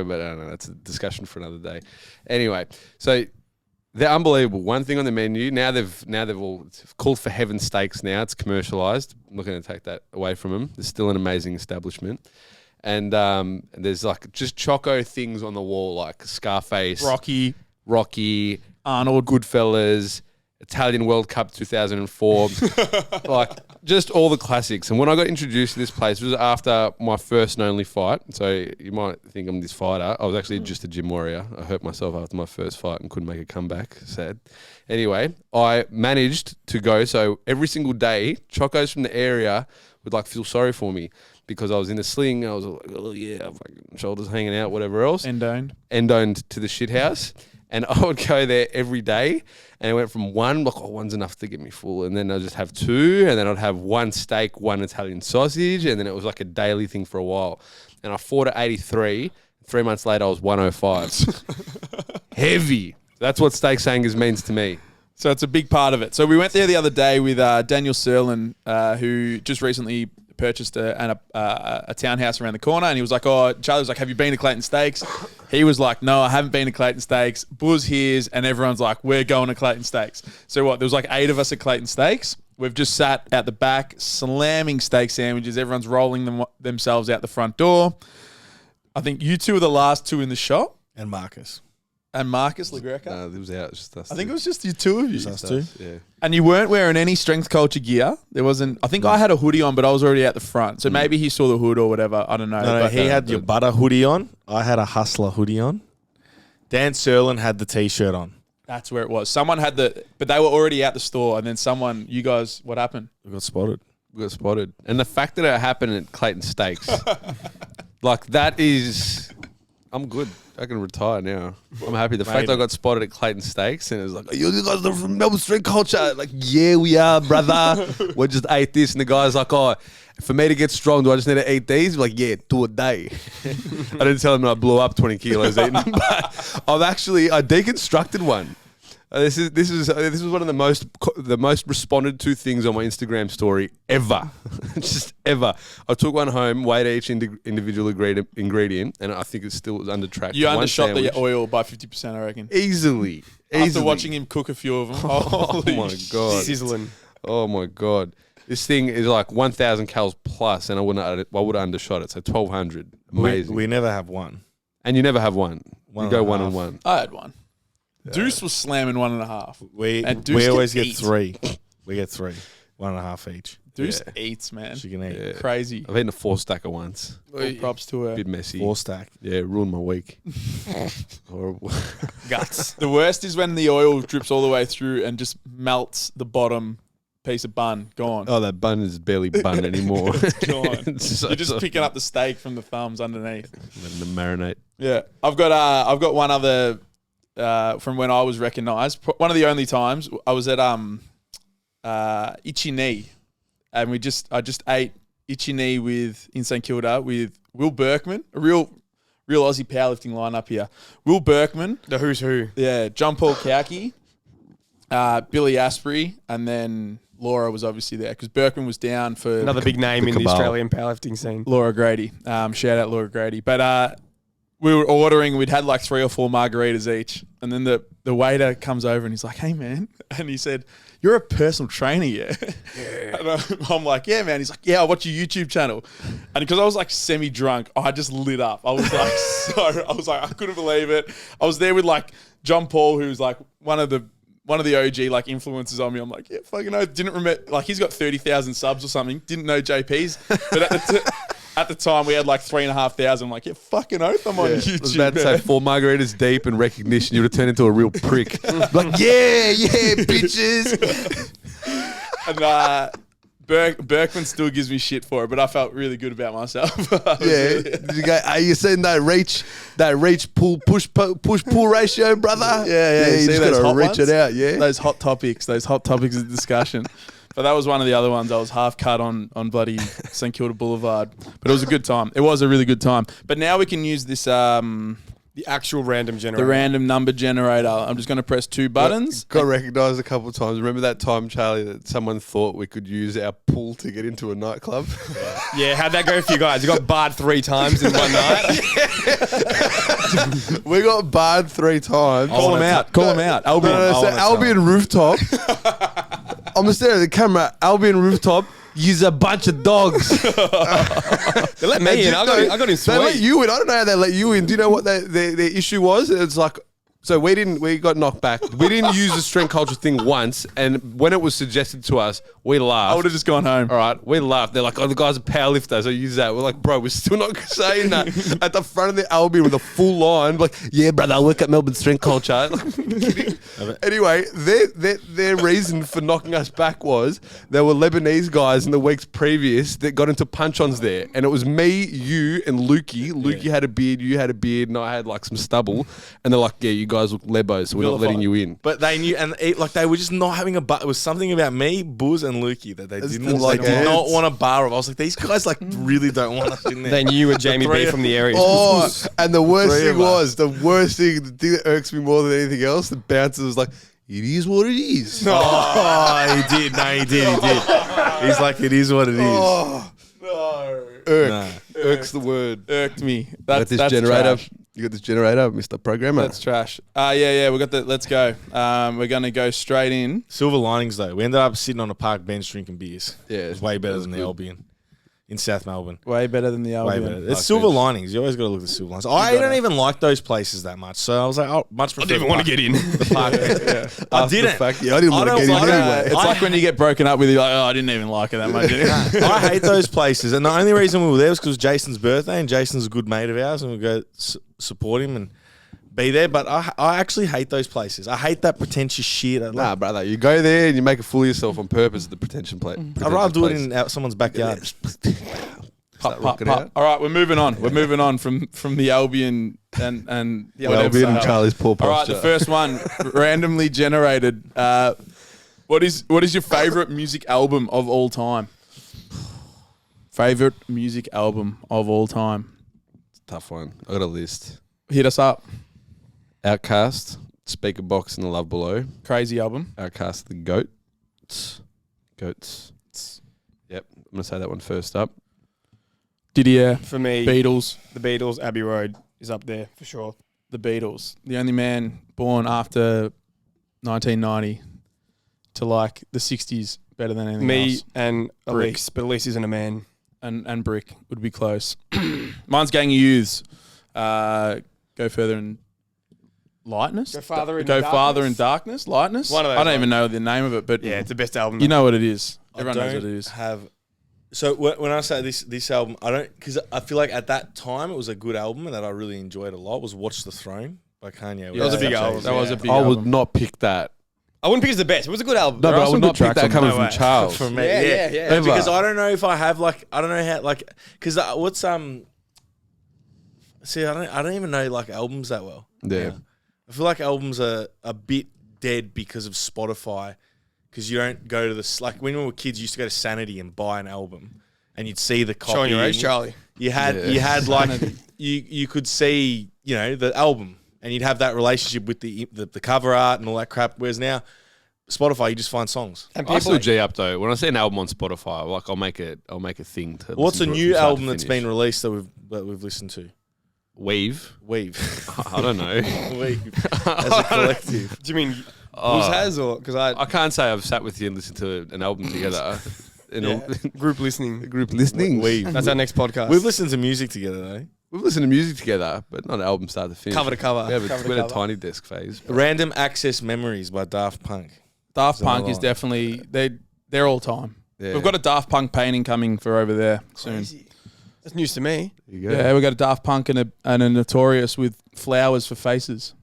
but I don't know. That's a discussion for another day. Anyway, so they're unbelievable. One thing on the menu now they've all it's called For Heaven Steaks. Now it's commercialized. I'm not going to take that away from them. They're still an amazing establishment. And there's like just choco things on the wall, like Scarface, Rocky. Arnold, Goodfellas, Italian World Cup 2004, like just all the classics. And when I got introduced to this place, it was after my first and only fight. So you might think I'm this fighter. I was actually just a gym warrior. I hurt myself after my first fight and couldn't make a comeback. Sad. Anyway, I managed to go. So every single day, chocos from the area would like feel sorry for me because I was in a sling. I was like, oh yeah, fucking shoulders hanging out, whatever else. Endoned to the shit house. And I would go there every day, and it went from one, like, one's enough to get me full. And then I'd just have two, and then I'd have one steak, one Italian sausage, and then it was like a daily thing for a while. And I fought at 83. 3 months later, I was 105. Heavy. That's what steak sangers means to me. So it's a big part of it. So we went there the other day with Daniel Serlin, who just recently purchased a townhouse around the corner, and he was like, oh, Charlie was like, have you been to Clayton Steaks? He was like, no, I haven't been to Clayton Steaks. Bouz hears, and everyone's like, we're going to Clayton Steaks. So what, there was like 8 of us at Clayton Steaks. We've just sat out the back slamming steak sandwiches. Everyone's rolling themselves out the front door. I think you two were the last two in the shop. And Marcus. And Marcus LaGreca. No, it was out. It was just us. I think it was just you two of you. Just us two. Yeah. And you weren't wearing any strength culture gear. There wasn't. I think I had a hoodie on, but I was already at the front. So maybe he saw the hood or whatever. I don't know. No, but he had your butter hoodie on. I had a Hustler hoodie on. Dan Serlin had the T-shirt on. That's where it was. Someone had but they were already at the store, and then you guys, what happened? We got spotted. And the fact that it happened at Clayton Steaks, like that is, I'm good. I can retire now. I'm happy. The fact I got spotted at Clayton Steaks and it was like, you guys are from Melbourne street culture. Like, yeah, we are, brother. We just ate this. And the guy's like, oh, for me to get strong, do I just need to eat these? Like, yeah, 2 a day. I didn't tell him I blew up 20 kilos eating them, but I deconstructed one. This is one of the most responded to things on my Instagram story ever, just ever. I took one home, weighed each individual ingredient, and I think it still was under track. You undershot the oil by 50%, I reckon. Easily. After watching him cook a few of them. Oh my god, Sizzling. Oh my god, this thing is like 1,000 calories plus, and I would have undershot it. So 1,200. Amazing. We never have one. And you never have one. One You go and a one half. on one. I had one. Deuce was slamming 1.5. We always get eat. 3. We get 3. 1.5 each. Deuce eats, man. She can eat. Yeah. Crazy. I've eaten a 4-stacker once. All props to her. Bit messy. 4 stack. Yeah, ruined my week. Horrible. Guts. The worst is when the oil drips all the way through and just melts the bottom piece of bun. Gone. Oh, that bun is barely bun anymore. Gone. It's so You're just soft. picking up the steak from the thumbs underneath. Letting them marinate. Yeah. I've got one other from when I was recognised. One of the only times I was at Itchy Knee, and I just ate Itchy Knee in St Kilda with Will Berkman, a real Aussie powerlifting lineup here. Will Berkman, The who's who. yeah, John Paul Cowkey, Billy Asprey, and then Laura was obviously there because Berkman was down for Another big name The in the cabal. Australian powerlifting scene. Laura Grady. Shout out Laura Grady. But we were ordering, we'd had like 3 or 4 margaritas each. And then the waiter comes over and he's like, hey, man. And he said, you're a personal trainer, yeah? And I'm like, yeah, man. He's like, yeah, I watch your YouTube channel. And because I was like semi-drunk, I just lit up. I was like, I couldn't believe it. I was there with like John Paul, who's like one of the OG like influencers on me. I'm like, yeah, fucking I didn't remember. Like he's got 30,000 subs or something. Didn't know JP's. But at the time we had like 3,500. I'm like, yeah, fucking oath, I'm on I was YouTube. about to say 4 margaritas deep and recognition, you would have turned into a real prick. Like, yeah, bitches. And Berkman still gives me shit for it, but I felt really good about myself. Yeah. Did you go, are you seeing that reach push pull ratio, brother? Yeah. You See just those gotta hot reach ones? it out, yeah. Those hot topics of discussion. But that was one of the other ones. I was half cut on bloody St Kilda Boulevard. But it was a good time. It was a really good time. But now we can use this The actual random generator. the random number generator. I'm just going to press 2 buttons. Got recognised a couple of times. Remember that time, Charlie, that someone thought we could use our pool to get into a nightclub? Yeah, how'd that go for you guys? You got barred 3 times in one night. We got barred 3 times. Call him out. Call him out. Albion. So Albion Rooftop. I'm just staring at the camera. Albion Rooftop. Use a bunch of dogs. They let me in. I got in sweet. They let you in. I don't know how they let you in. Do you know what their issue was? It's like, so we got knocked back. We didn't use the strength culture thing once, and when it was suggested to us, we laughed. I would have just gone home. All right, we laughed. They're like, "Oh, the guy's a powerlifter, so use that." We're like, "Bro, we're still not saying that." At the front of the Albion with a full line, like, "Yeah, brother, I work at Melbourne Strength Culture." Anyway, their reason for knocking us back was there were Lebanese guys in the weeks previous that got into punch-ons there, and it was me, you, and Lukey. Lukey had a beard, you had a beard, and I had like some stubble. And they're like, "Yeah, you guys look Lebos, so we're not letting you in." But they knew, and they were just not having a bar. It was something about me, Bouz, and Lukey that they didn't like. They did not want a bar of. I was like, these guys like really don't want us in there. They knew you were Jamie B from the area. Oh, and the worst Three thing of us. the thing that irks me more than anything else, the bouncer was like, "It is what it is." Oh, he did. No, he did. He's like, it is what it is. Oh, No. irk. Nah. Irk's the word. Irked me. That's That's generator. trash. You got this generator, Mr. Programmer. That's trash. Yeah. We got the. Let's go. We're gonna go straight in. Silver linings though. We ended up sitting on a park bench drinking beers. Yeah, It was way better than the good. Albion in South Melbourne. Way better than the Way Albion. better. It's Park silver bench. linings. You always got to look at the silver linings. I don't even like those places that much. So I was like, oh, much prefer. I didn't want to get in. the park. I After the didn't. fact, yeah, I didn't want to get in like anyway. It's like when you get broken up with, you're like, oh, I didn't even like it that much. I hate those places, and the only reason we were there was because Jason's birthday, and Jason's a good mate of ours, and we go support him and be there. But I actually hate those places. I hate that pretentious shit. Nah, brother, you go there and you make a fool of yourself on purpose at the pretension plate. I'd rather do it in someone's backyard. Pop, pop, rocking pop. out. All right, we're moving on. We're moving on from the Albion and whatever. Albion and Charlie's poor All right, posture. the first one randomly generated. What is your favorite music album of all time? Favorite music album of all time? Tough one. I got a list. Hit us up. Outcast, Speaker Box, and The Love Below. Crazy album. Outcast, The Goats. Yep, I'm gonna say that one first up. Didier. For me, Beatles. the Beatles, Abbey Road is up there for sure. The Beatles. The only man born after 1990 to like the 60s better than anything Me else. and Brick. Elise, but Elise isn't a man. And Brick would be close. Mine's Gang of Youths. Go further in lightness. Go farther in Go darkness. farther in darkness. Lightness. One of those I don't even ones. know the name of it, but Yeah, it's the best album. you know what it is. I Everyone knows don't what it is. have. So when I say this album, I don't, because I feel like at that time it was a good album and that I really enjoyed a lot. Was Watch the Throne by Kanye. That was a big album. That was a big I album. would not pick that. I wouldn't pick it as the best. It was a good album. No, There but are I some would good not pick tracks that on coming there. from No way. Charles. For me, Yeah. No, because I don't know if I have like, I don't know how like, because what's see, I don't even know like albums that well. Yeah. I feel like albums are a bit dead because of Spotify, because you don't go to the like when we were kids, you used to go to Sanity and buy an album, and you'd see the copy. Showing your age, and Charlie. You had like you could see the album, and you'd have that relationship with the cover art and all that crap. Whereas now, Spotify, you just find songs. And I still people, G up though. When I see an album on Spotify, like I'll make a thing. To What's a listen to it new from start album to that's finish. been released that we've listened to? Weave? Weave. I don't know. Weave as a collective. do you mean Oh. Bouz has or because I can't say I've sat with you and listened to an album together. group listening? Group listening. Weave. That's our next podcast. We've listened to music together though. We've listened to music together, but not an album start to finish. cover to cover. We have Cover to we had a cover. tiny desk phase. Random Access Memories by Daft Punk. Daft Is another Punk is one. definitely they're all time. Yeah. We've got a Daft Punk painting coming for over there soon. Crazy. That's news to me. There you go. Yeah, we got a Daft Punk and a Notorious with flowers for faces.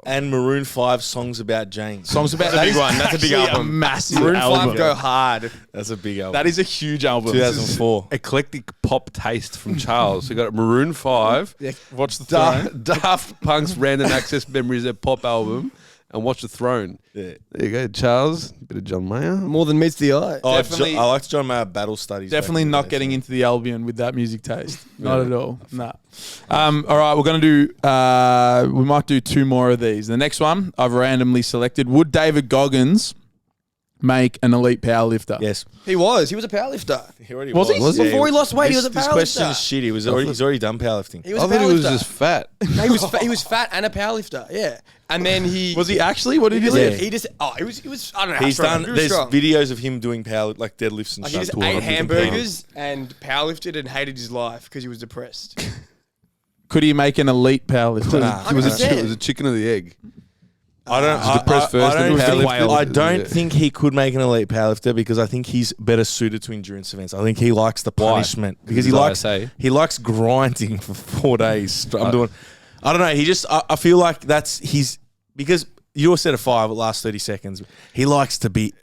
And Maroon 5 Songs About Jane. Songs about That's a that big is one. That's a big actually album. massive Maroon album. 5 go hard. That's a big album. That is a huge album. 2004. Eclectic pop taste from Charles. We got Maroon 5, Watch the throne. Daft Punk's Random Access Memories, their pop album, and watch The Throne. Yeah. There you go, Charles. Bit of John Mayer. More than meets the eye. Definitely- I liked John Mayer battle studies. Definitely back in the not day, getting so- into the Albion with that music taste. Not at all. Nah. All right, we're going to do, we might do 2 more of these. The next one I've randomly selected. Would David Goggins make an elite powerlifter? Yes. He was a powerlifter. He already Was he? Before he lost weight, he was a This question is powerlifter. shit. He's already done powerlifting. He was I a thought he was powerlifter. just fat. No, he was fat and a powerlifter. Yeah, and then he Was he actually? What did he just, lift? he just he was I don't know. How He's strong. done. He was There's strong. videos of him doing power like deadlifts and Like he stuff. just ate hamburgers and powerlifted and hated his life because he was depressed. Could he make an elite powerlifter? Nah. It was 100%. a chicken or the egg. I don't. He's depressed first, then he was powerlifter. I don't Yeah. think he could make an elite powerlifter because I think he's better suited to endurance events. I think he likes the punishment because he likes grinding for 4 days. I don't know. He just. I feel like that's his because you said a 5 at last 30 seconds. He likes to be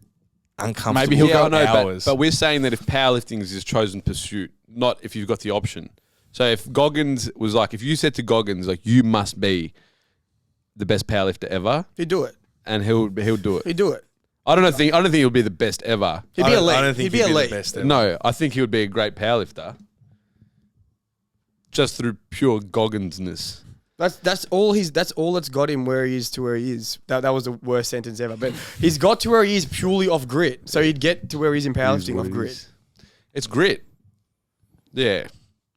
uncomfortable. Maybe he'll go I know, hours. but we're saying that if powerlifting is his chosen pursuit, not if you've got the option. So if Goggins was like, if you said to Goggins, like, you must be the best powerlifter ever, He'd do it. and he'll do it. He'd do it. I don't think he'll be the best ever. He'd be elite. I don't think he'd be elite. the best ever. No, I think he would be a great powerlifter, just through pure Gogginsness. That's all that's got him where he is to where he is. That was the worst sentence ever. But he's got to where he is purely off grit. So he'd get to where he's in powerlifting off grit. It's grit. Yeah.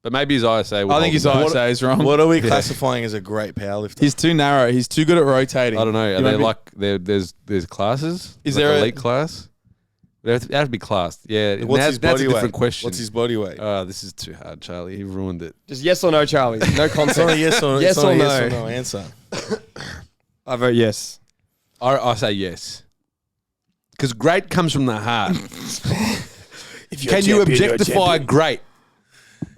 But maybe his ISA will I think his hold him. ISA is wrong. What are we classifying as a great powerlifter? He's too narrow. He's too good at rotating. I don't know. Are You they might be- like there's classes? Is like there a- elite class? They have to be classed. Yeah. What's his that's body a different weight? question. What's his body weight? This is too hard, Charlie. He ruined it. Just yes or no, Charlie. No It's not a concept. yes or Yes it's not or a no. yes or no answer. I vote yes. I say yes. Because great comes from the heart. Can you objectify great?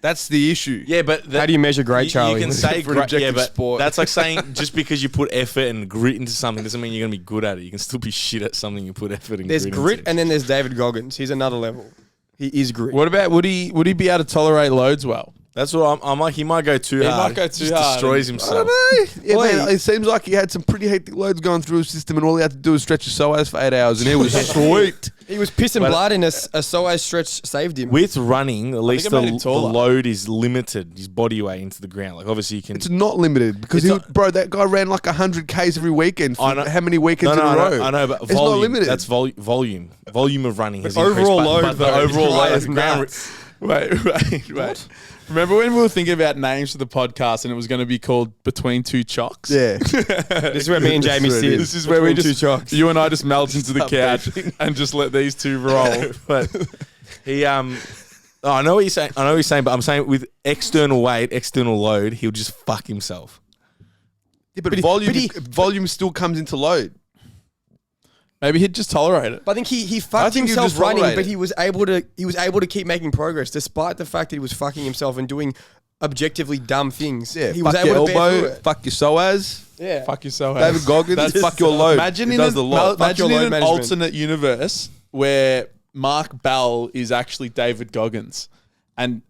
That's the issue. Yeah, but How do you measure great, Charlie? You can say For an great, yeah, objective but sport. that's like saying just because you put effort and grit into something doesn't mean you're going to be good at it. You can still be shit at something you put effort and There's grit grit into. and then there's David Goggins. He's another level. He is grit. What about would he be able to tolerate loads well? That's what I'm like. He might go too He hard. might go too Just hard destroys and- himself. Yeah, Oi. man, it seems like he had some pretty hectic loads going through his system, and all he had to do was stretch his psoas for 8 hours, and he was sweet. He was pissing But- blood in a psoas stretch saved him. With running, at least it made him the taller. load is limited. His body weight into the ground. Like obviously you can. It's not limited because It's not- bro, that guy ran like 100 Ks every weekend. For I know- how many weekends no, in a row? I know, but It's volume. not limited. That's volume. Volume of running has overall increased. load, but the though, overall is load nuts. of ground. Wait. Remember when we were thinking about names for the podcast and it was going to be called Between Two Chocks? Yeah. This is where me and Jamie sit. This is where we Between just, two chocks. you and I just melt into the couch and just let these two roll. But he I know what you're saying. I know what you're saying, but I'm saying with external weight, external load, he'll just fuck himself. but volume still comes into load. Maybe he'd just tolerate it. But I think he I fucked think you himself just running, tolerate but it. he was able to keep making progress despite the fact that he was fucking himself and doing objectively dumb things. Yeah, he fuck was your able to bear through elbow, it. fuck your psoas. Yeah. Fuck yourself. David Goggins, That's- fuck your load. Imagine He in, does the lot. Fuck your imagine in load an management. alternate universe where Mark Bell is actually David Goggins, and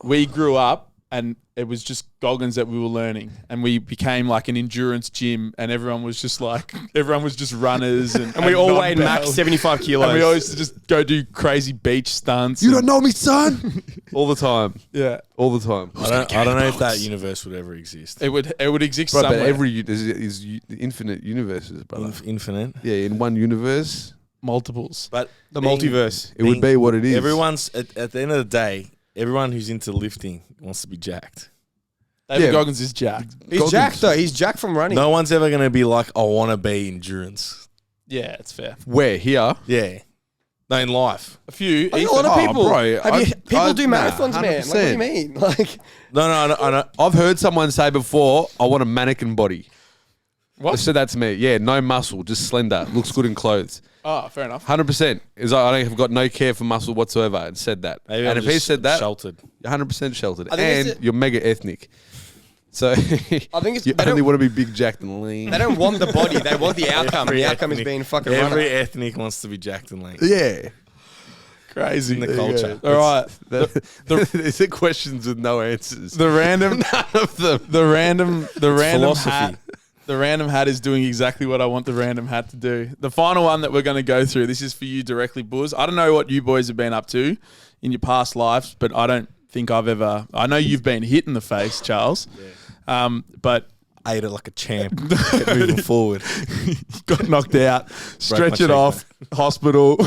we grew up and it was just Goggins that we were learning, and we became like an endurance gym, and everyone was just runners, and And we all weighed non-Bell. max 75 kilos. and we always used to just go do crazy beach stunts. You and- don't know me, son. All the time. yeah. All the time. I don't know if that universe would ever exist. It would exist Bro, but somewhere. every is infinite universes, brother. Infinite. Yeah, in one universe, multiples. But the being- multiverse. it would be what it is. Everyone's at the end of the day, everyone who's into lifting wants to be jacked. David Yeah. Goggins is jacked. He's Goggins. jacked though. He's jacked from running. No one's ever going to be like, I want to be endurance. Yeah, it's fair. Where here? Yeah. No, in life. A few. I think a lot of Oh, people. bro, people do nah, marathons, man. Like, what do you 100%. mean? Like, No, I know. I've heard someone say before, I want a mannequin body. What? They said that to me. Yeah, no muscle, just slender. Looks good in clothes. Oh, fair enough. 100%. Is I don't have got no care for muscle whatsoever. And said that. Maybe and I'm if he just said that, sheltered. 100% sheltered. I think it's And you're mega ethnic. So I think it's- you they only don't- want to be big, jacked, and lean. they don't want the body. They want the outcome. Every The outcome is ethnic- being fucking Every runner. ethnic wants to be jacked and lean. Yeah. Crazy. In the There you culture. go. All right. These are questions with no answers. The random, None of them. the random Philosophy. hat, The random hat is doing exactly what I want the random hat to do. The final one that we're going to go through, this is for you directly, Bouz. I don't know what you boys have been up to in your past lives, but I don't think I've ever... I know you've been hit in the face, Charles, but... Ate it like a champ. Kept moving forward. Got knocked out. Stretch it off. Hospital.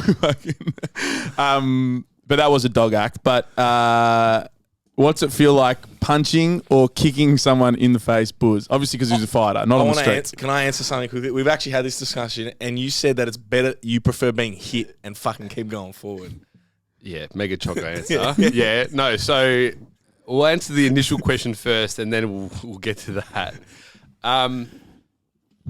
But that was a dog act. But what's it feel like punching or kicking someone in the face, Bouz? Obviously because he's a fighter, not on the street. Can I answer something quickly? We've actually had this discussion and you said that it's better, you prefer being hit and fucking keep going forward. Yeah, mega choco answer. Yeah, no, so we'll answer the initial question first and then we'll get to that.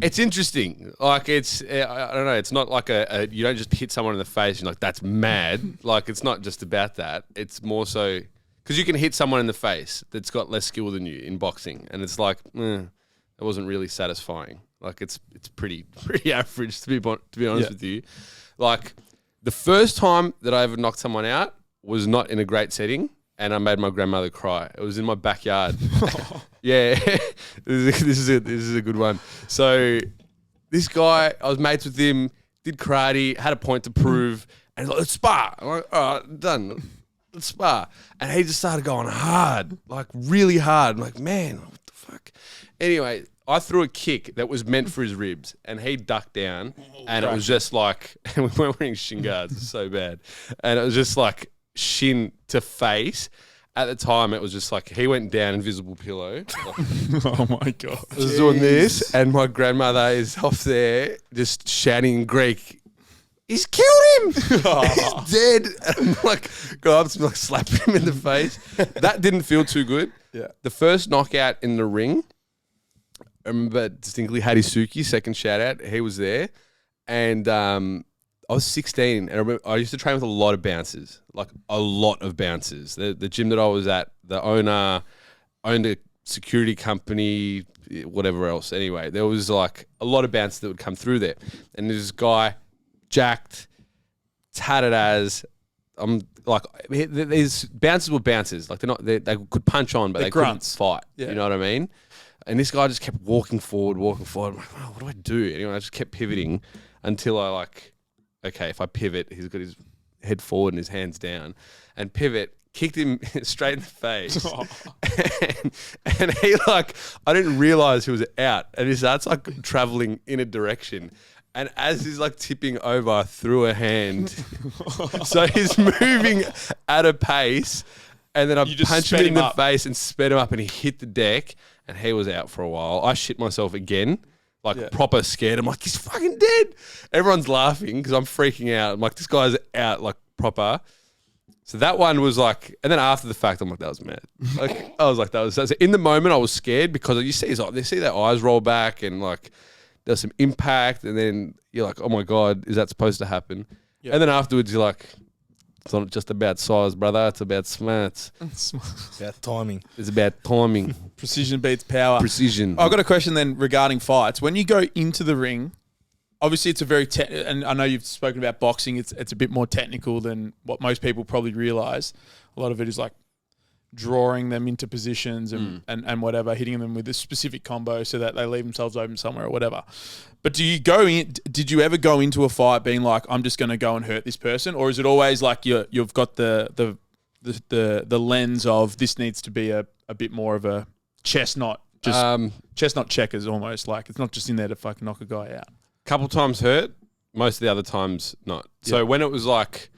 It's interesting. Like it's, I don't know. It's not like you don't just hit someone in the face and like that's mad. Like it's not just about that. It's more so because you can hit someone in the face that's got less skill than you in boxing, and it's like it wasn't really satisfying. Like it's pretty average to be honest with you. Like the first time that I ever knocked someone out was not in a great setting. And I made my grandmother cry. It was in my backyard. Yeah, this is a good one. So this guy, I was mates with him, did karate, had a point to prove, and he's like, let's spar. I'm like, all right, done. Let's spar. And he just started going hard, like really hard. I'm like, man, what the fuck? Anyway, I threw a kick that was meant for his ribs, and he ducked down, and it was just like, and we weren't wearing shin guards, it's so bad. And it was just like, shin to face. At the time, it was just like he went down, invisible pillow. Oh my God. I was doing this, and my grandmother is off there just shouting in Greek, he's killed him! He's dead. And I'm like, go up and like slap him in the face. That didn't feel too good. Yeah. The first knockout in the ring, I remember distinctly Hadisuki, second shout out, he was there. And I was 16 and I remember I used to train with a lot of bouncers, like a lot of bouncers. The gym that I was at, the owner owned a security company, whatever else. Anyway, there was like a lot of bouncers that would come through there. And there's this guy, jacked, tatted as, like, these bouncers were bouncers. Like they could punch on, but they grunts. couldn't fight. Yeah. You know what I mean? And this guy just kept walking forward. I'm like, oh, what do I do? Anyway, I just kept pivoting until I like, okay, if I pivot, he's got his head forward and his hands down. And pivot, kicked him straight in the face. And he like, I didn't realize he was out. And he starts like traveling in a direction. And as he's like tipping over, I threw a hand. So he's moving at a pace. And then I punched him in the face and sped him up and he hit the deck. And he was out for a while. I shit myself again. Like proper scared. I'm like, he's fucking dead. Everyone's laughing because I'm freaking out. I'm like, this guy's out like proper. So that one was like, and then after the fact, I'm like, that was mad. Like, I was like, that was in the moment I was scared because you see, they see their eyes roll back and like there's some impact. And then you're like, oh my God, is that supposed to happen? Yep. And then afterwards you're like, it's not just about size, brother. It's about smarts. It's about timing. It's about timing. Precision beats power. Precision. I've got a question then regarding fights. When you go into the ring, obviously it's a very and I know you've spoken about boxing. It's a bit more technical than what most people probably realize. A lot of it is like drawing them into positions and whatever, hitting them with a specific combo so that they leave themselves open somewhere or whatever. But do you go in? Did you ever go into a fight being like, I'm just going to go and hurt this person, or is it always like you've got the lens of this needs to be a bit more of a chestnut, just chestnut checkers almost, like it's not just in there to fucking knock a guy out. Couple times hurt, most of the other times not. So when it was like,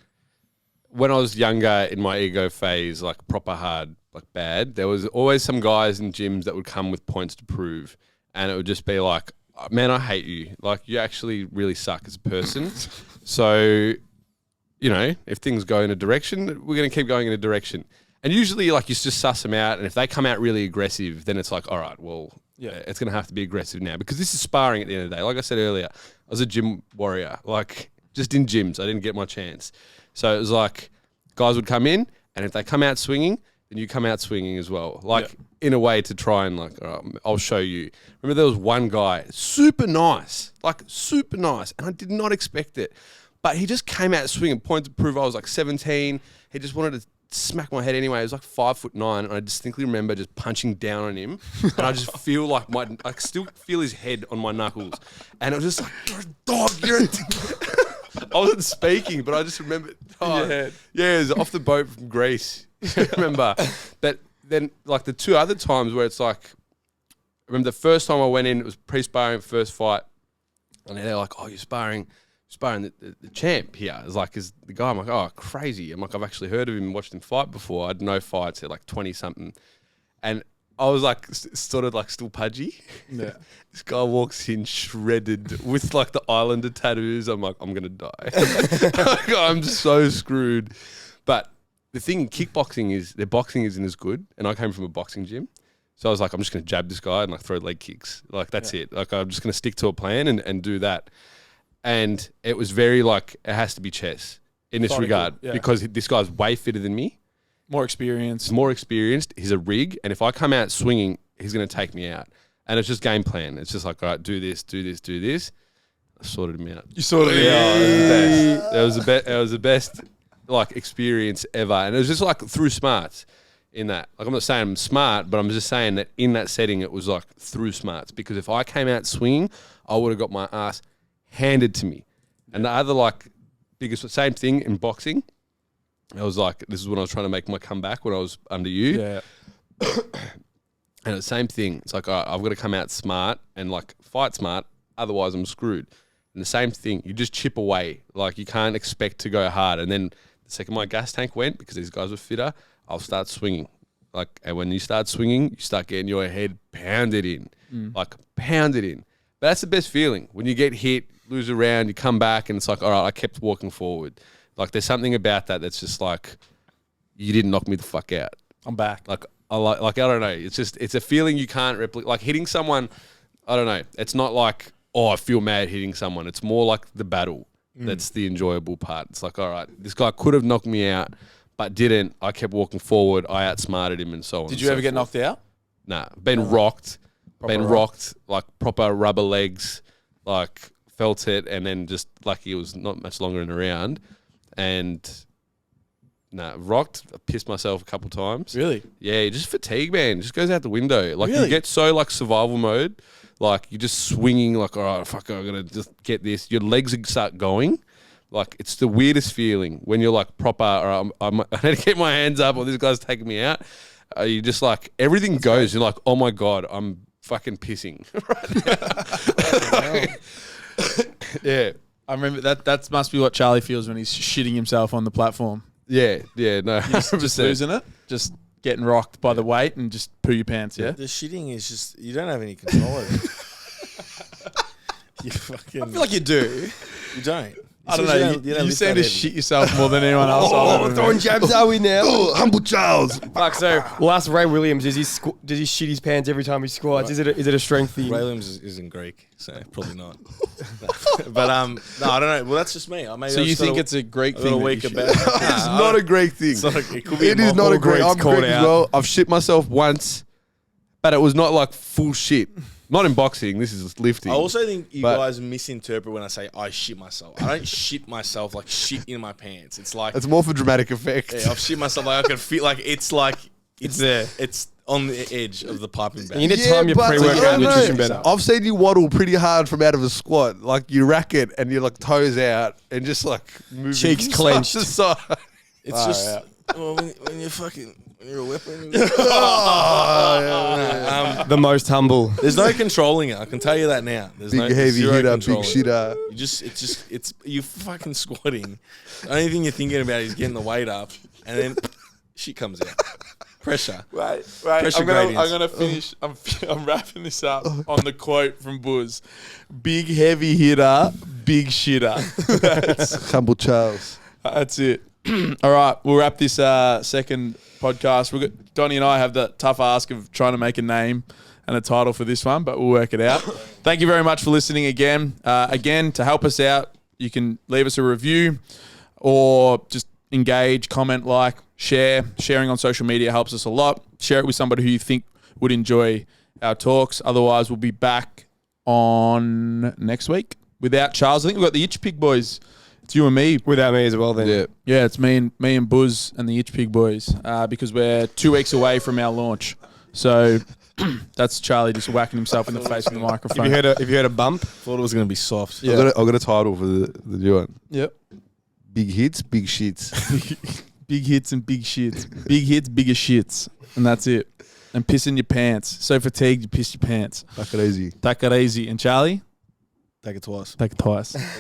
when I was younger in my ego phase, like proper hard, like bad, there was always some guys in gyms that would come with points to prove, and it would just be like, man, I hate you. Like, you actually really suck as a person. So, you know, if things go in a direction, we're going to keep going in a direction. And usually, like, you just suss them out. And if they come out really aggressive, then it's like, all right, well, it's going to have to be aggressive now. Because this is sparring at the end of the day. Like I said earlier, I was a gym warrior. Like, just in gyms, I didn't get my chance. So it was like, guys would come in, and if they come out swinging, then you come out swinging as well. Like, in a way to try and like, all right, I'll show you. Remember there was one guy, super nice, and I did not expect it. But he just came out swinging, point to prove I was like 17. He just wanted to smacked my head anyway. He was like 5'9", and I distinctly remember just punching down on him, and I just feel like I still feel his head on my knuckles, and I was just like, "You're a dog, you're a." I wasn't speaking, but I just remember. Yeah, it was off the boat from Greece. I remember that. Then like the 2 other times where it's like, I remember the first time I went in, it was pre-sparring, first fight, and they're like, "Oh, you're sparring the champ here." It's like, is the guy? I'm like, "Oh, crazy." I'm like, I've actually heard of him and watched him fight before. I had no fights at like 20 something, and I was like, sort of like still pudgy. Yeah. This guy walks in shredded with like the Islander tattoos. I'm like, I'm gonna die. I'm so screwed. But the thing in kickboxing is their boxing isn't as good, and I came from a boxing gym. So I was like, I'm just going to jab this guy and like throw leg kicks. Like, that's it. Like, I'm just going to stick to a plan and do that. And it was very like, it has to be chess in this regard because this guy's way fitter than me. More experienced. He's a rig. And if I come out swinging, he's going to take me out. And it's just game plan. It's just like, all right, do this. I sorted him out. You sorted him out. It was the best like experience ever. And it was just like through smarts. In that, like, I'm not saying I'm smart, but I'm just saying that in that setting, it was like through smarts. Because if I came out swinging, I would have got my ass handed to me. And the other like biggest same thing in boxing, I was like, this is when I was trying to make my comeback when I was under you. Yeah. And the same thing. It's like, all right, I've got to come out smart and like fight smart, otherwise I'm screwed. And the same thing, you just chip away. Like, you can't expect to go hard. And then the second my gas tank went, because these guys were fitter, I'll start swinging. Like, and when you start swinging, you start getting your head pounded in. Like, pounded in. But that's the best feeling. When you get hit, lose a round, you come back, and it's like, all right, I kept walking forward. Like, there's something about that that's just like, you didn't knock me the fuck out. I'm back. Like, I don't know. It's just, it's a feeling you can't replicate. Like, hitting someone, I don't know. It's not like, oh, I feel mad hitting someone. It's more like the battle. That's the enjoyable part. It's like, all right, this guy could have knocked me out, but didn't. I kept walking forward. I outsmarted him and so on. Did you ever get knocked out? Nah. Been rocked. Like proper rubber legs, like felt it, and then just lucky it was not much longer in the round. And rocked. I pissed myself a couple times. Really? Yeah, just fatigue, man. It just goes out the window. Like, you get so like survival mode. Like, you're just swinging like, all right, fuck, I'm going to just get this. Your legs start going. Like, it's the weirdest feeling when you're like proper, or I need to get my hands up, or this guy's taking me out. You just like, everything goes. You're like, oh my God, I'm fucking pissing right now. Yeah. I remember that must be what Charlie feels when he's shitting himself on the platform. Yeah, no. Just losing it. Just getting rocked by the weight and just poo your pants, yeah? The shitting is just, you don't have any control over it. You fucking... I feel like you do. You don't. I don't know. You seem to shit yourself more than anyone else. Throwing jabs, are we now? Oh, humble Charles. Fuck, so we'll ask Ray Williams, does he shit his pants every time he squats? Is it a strength thing? Ray Williams is in Greek, so probably not. But no, I don't know. Well, that's just me. So you think it's a Greek thing? It's not a Greek thing. It is not a Greek. I'm called Greek as well. I've shit myself once, but it was not like full shit. Not in boxing. This is lifting. I also think you guys misinterpret when I say I shit myself. I don't shit myself like shit in my pants. It's like, it's more for dramatic effect. Yeah, I've shit myself like I can feel like it's there. It's on the edge of the piping bag. You need to time your pre-workout nutrition better. I've seen you waddle pretty hard from out of a squat. Like, you rack it and you're like toes out and just like moving cheeks clenched. Side to side. It's just when you're fucking... You're a weapon. The most humble. There's no controlling it. I can tell you that now. There's big heavy hitter, big shitter. You fucking squatting. The only thing you're thinking about is getting the weight up, and then shit comes out. Pressure. Right. Pressure I'm gonna finish. I'm wrapping this up on the quote from Bouz: "Big heavy hitter, big shitter." That's humble Charles. That's it. All right, we'll wrap this second podcast. Donnie and I have the tough ask of trying to make a name and a title for this one, but we'll work it out. Thank you very much for listening again. Again, to help us out, you can leave us a review or just engage, comment, like, share. Sharing on social media helps us a lot. Share it with somebody who you think would enjoy our talks. Otherwise, we'll be back on next week without Charles. I think we've got the Itch Pig boys It's you and me. Without me as well, then. Yeah. Yeah, it's me and Bouz and the Itch Pig boys because we're 2 weeks away from our launch. So that's Charlie just whacking himself in the face with the microphone. If you heard a bump, Thought it was going to be soft. Yeah. I've got a title for the new one. Yep. Big hits, big shits. Big hits and big shits. Big hits, bigger shits. And that's it. And piss in your pants. So fatigued, you piss your pants. Take it easy. Take it easy. And Charlie? Take it twice. Take it twice.